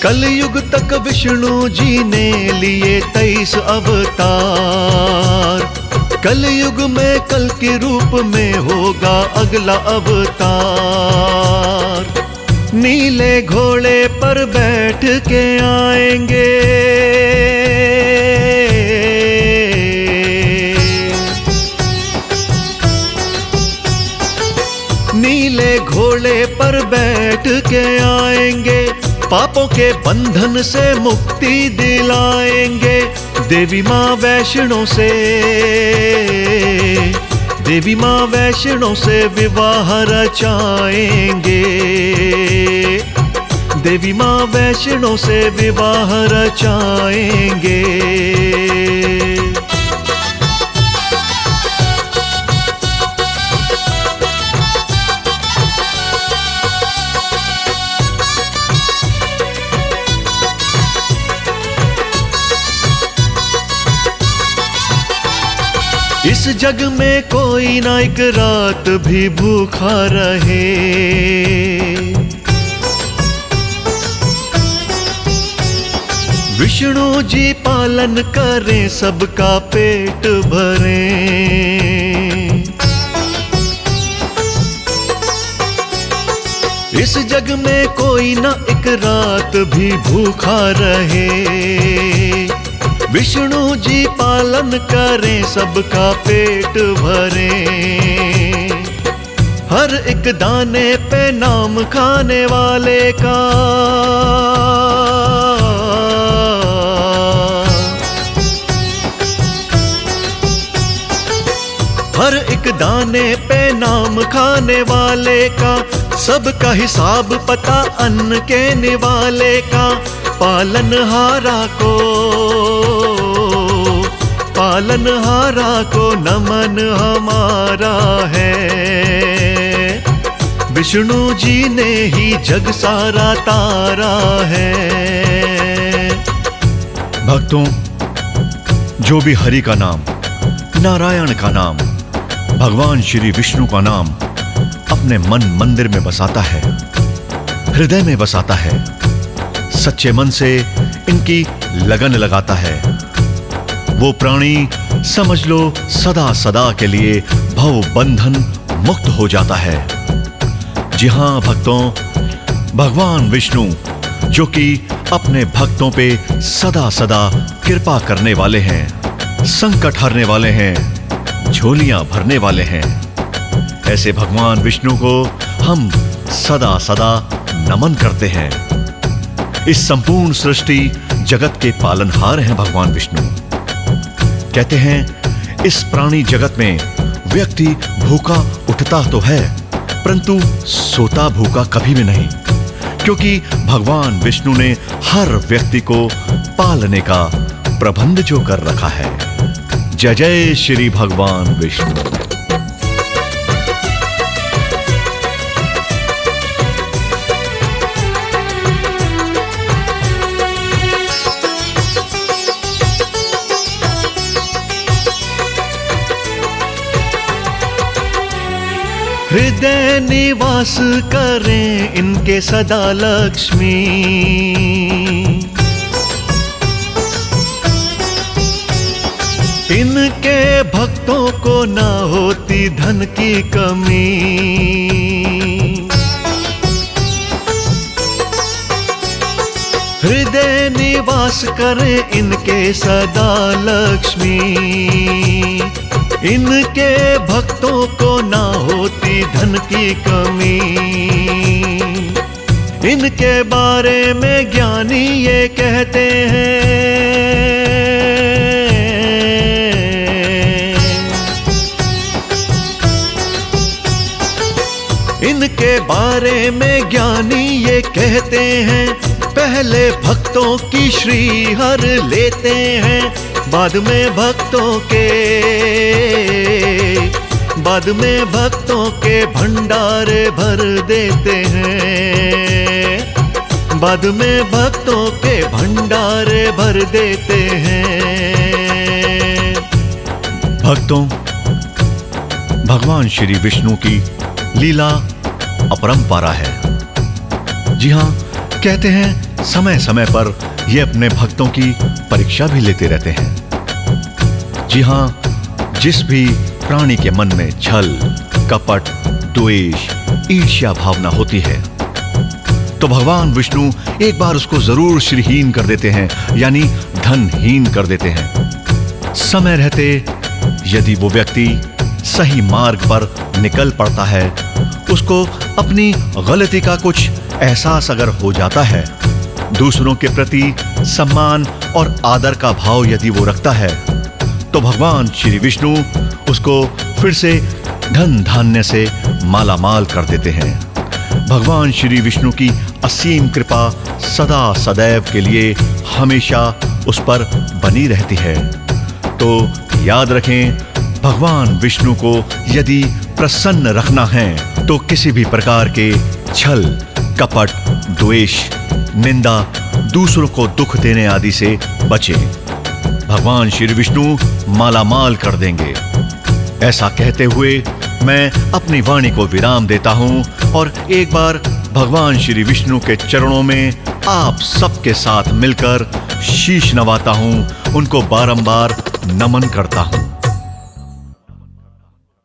कलयुग तक विष्णु जी ने लिए 23 अवतार। कलयुग में कल के रूप में होगा अगला अवतार। नीले घोड़े पर बैठ के आएंगे। नीले घोड़े पर बैठ के आएंगे। पापों के बंधन से मुक्ति दिलाएंगे। देवी माँ वैष्णो से विवाह रचाएंगे। देवी माँ वैष्णो से विवाह रचाएंगे। इस जग में कोई ना एक रात भी भूखा रहे। विष्णु जी पालन करें, सबका पेट भरें। इस जग में कोई ना एक रात भी भूखा रहे। विष्णु जी पालन करें, सबका पेट भरें। हर एक दाने पे नाम खाने वाले का, हर एक दाने पे नाम खाने वाले का, सबका हिसाब पता अन्न के निवाले का। पालनहारा को नमन हमारा है, विष्णु जी ने ही जग सारा तारा है। भक्तों, जो भी हरि का नाम, नारायण का नाम, भगवान श्री विष्णु का नाम अपने मन मंदिर में बसाता है, हृदय में बसाता है, सच्चे मन से इनकी लगन लगाता है, वो प्राणी समझ लो सदा सदा के लिए भव बंधन मुक्त हो जाता है। जी हां भक्तों, भगवान विष्णु जो कि अपने भक्तों पे सदा सदा कृपा करने वाले हैं, संकट हरने वाले हैं, झोलियां भरने वाले हैं, ऐसे भगवान विष्णु को हम सदा सदा नमन करते हैं। इस संपूर्ण सृष्टि जगत के पालनहार हैं भगवान विष्णु। कहते हैं इस प्राणी जगत में व्यक्ति भूखा उठता तो है, परंतु सोता भूखा कभी भी नहीं, क्योंकि भगवान विष्णु ने हर व्यक्ति को पालने का प्रबंध जो कर रखा है। जय जय श्री भगवान विष्णु। हृदय निवास करें इनके सदा लक्ष्मी, इनके भक्तों को ना होती धन की कमी। हृदय निवास करें इनके सदा लक्ष्मी, इनके भक्तों को ना होती धन की कमी। इनके बारे में ज्ञानी ये कहते हैं, इनके बारे में ज्ञानी ये कहते हैं, पहले भक्तों की श्री हर लेते हैं, बाद में भक्तों के भंडारे भर देते हैं, बाद में भक्तों के भंडारे भर देते हैं। भक्तों, भगवान श्री विष्णु की लीला अपरंपारा है। जी हां, कहते हैं समय समय पर ये अपने भक्तों की परीक्षा भी लेते रहते हैं। जी हां, जिस भी प्राणी के मन में छल, कपट, द्वेष, ईर्ष्या भावना होती है, तो भगवान विष्णु एक बार उसको जरूर श्रीहीन कर देते हैं, यानी धनहीन कर देते हैं। समय रहते यदि वो व्यक्ति सही मार्ग पर निकल पड़ता है, उसको अपनी गलती का कुछ एहसास अगर हो जाता है, दूसरों के प्रति सम्मान और आदर का भाव यदि वो रखता है, तो भगवान श्री विष्णु उसको फिर से धन धान्य से माला माल कर देते हैं। भगवान श्री विष्णु की असीम कृपा सदा सदैव के लिए हमेशा उस पर बनी रहती है। तो याद रखें, भगवान विष्णु को यदि प्रसन्न रखना है तो किसी भी प्रकार के छल, कपट, द्वेष, निंदा, दूसरों को दुख देने आदि से बचें। भगवान श्री विष्णु मालामाल कर देंगे। ऐसा कहते हुए मैं अपनी वाणी को विराम देता हूं और एक बार भगवान श्री विष्णु के चरणों में आप सबके साथ मिलकर शीश नवाता हूं, उनको बारंबार नमन करता हूं।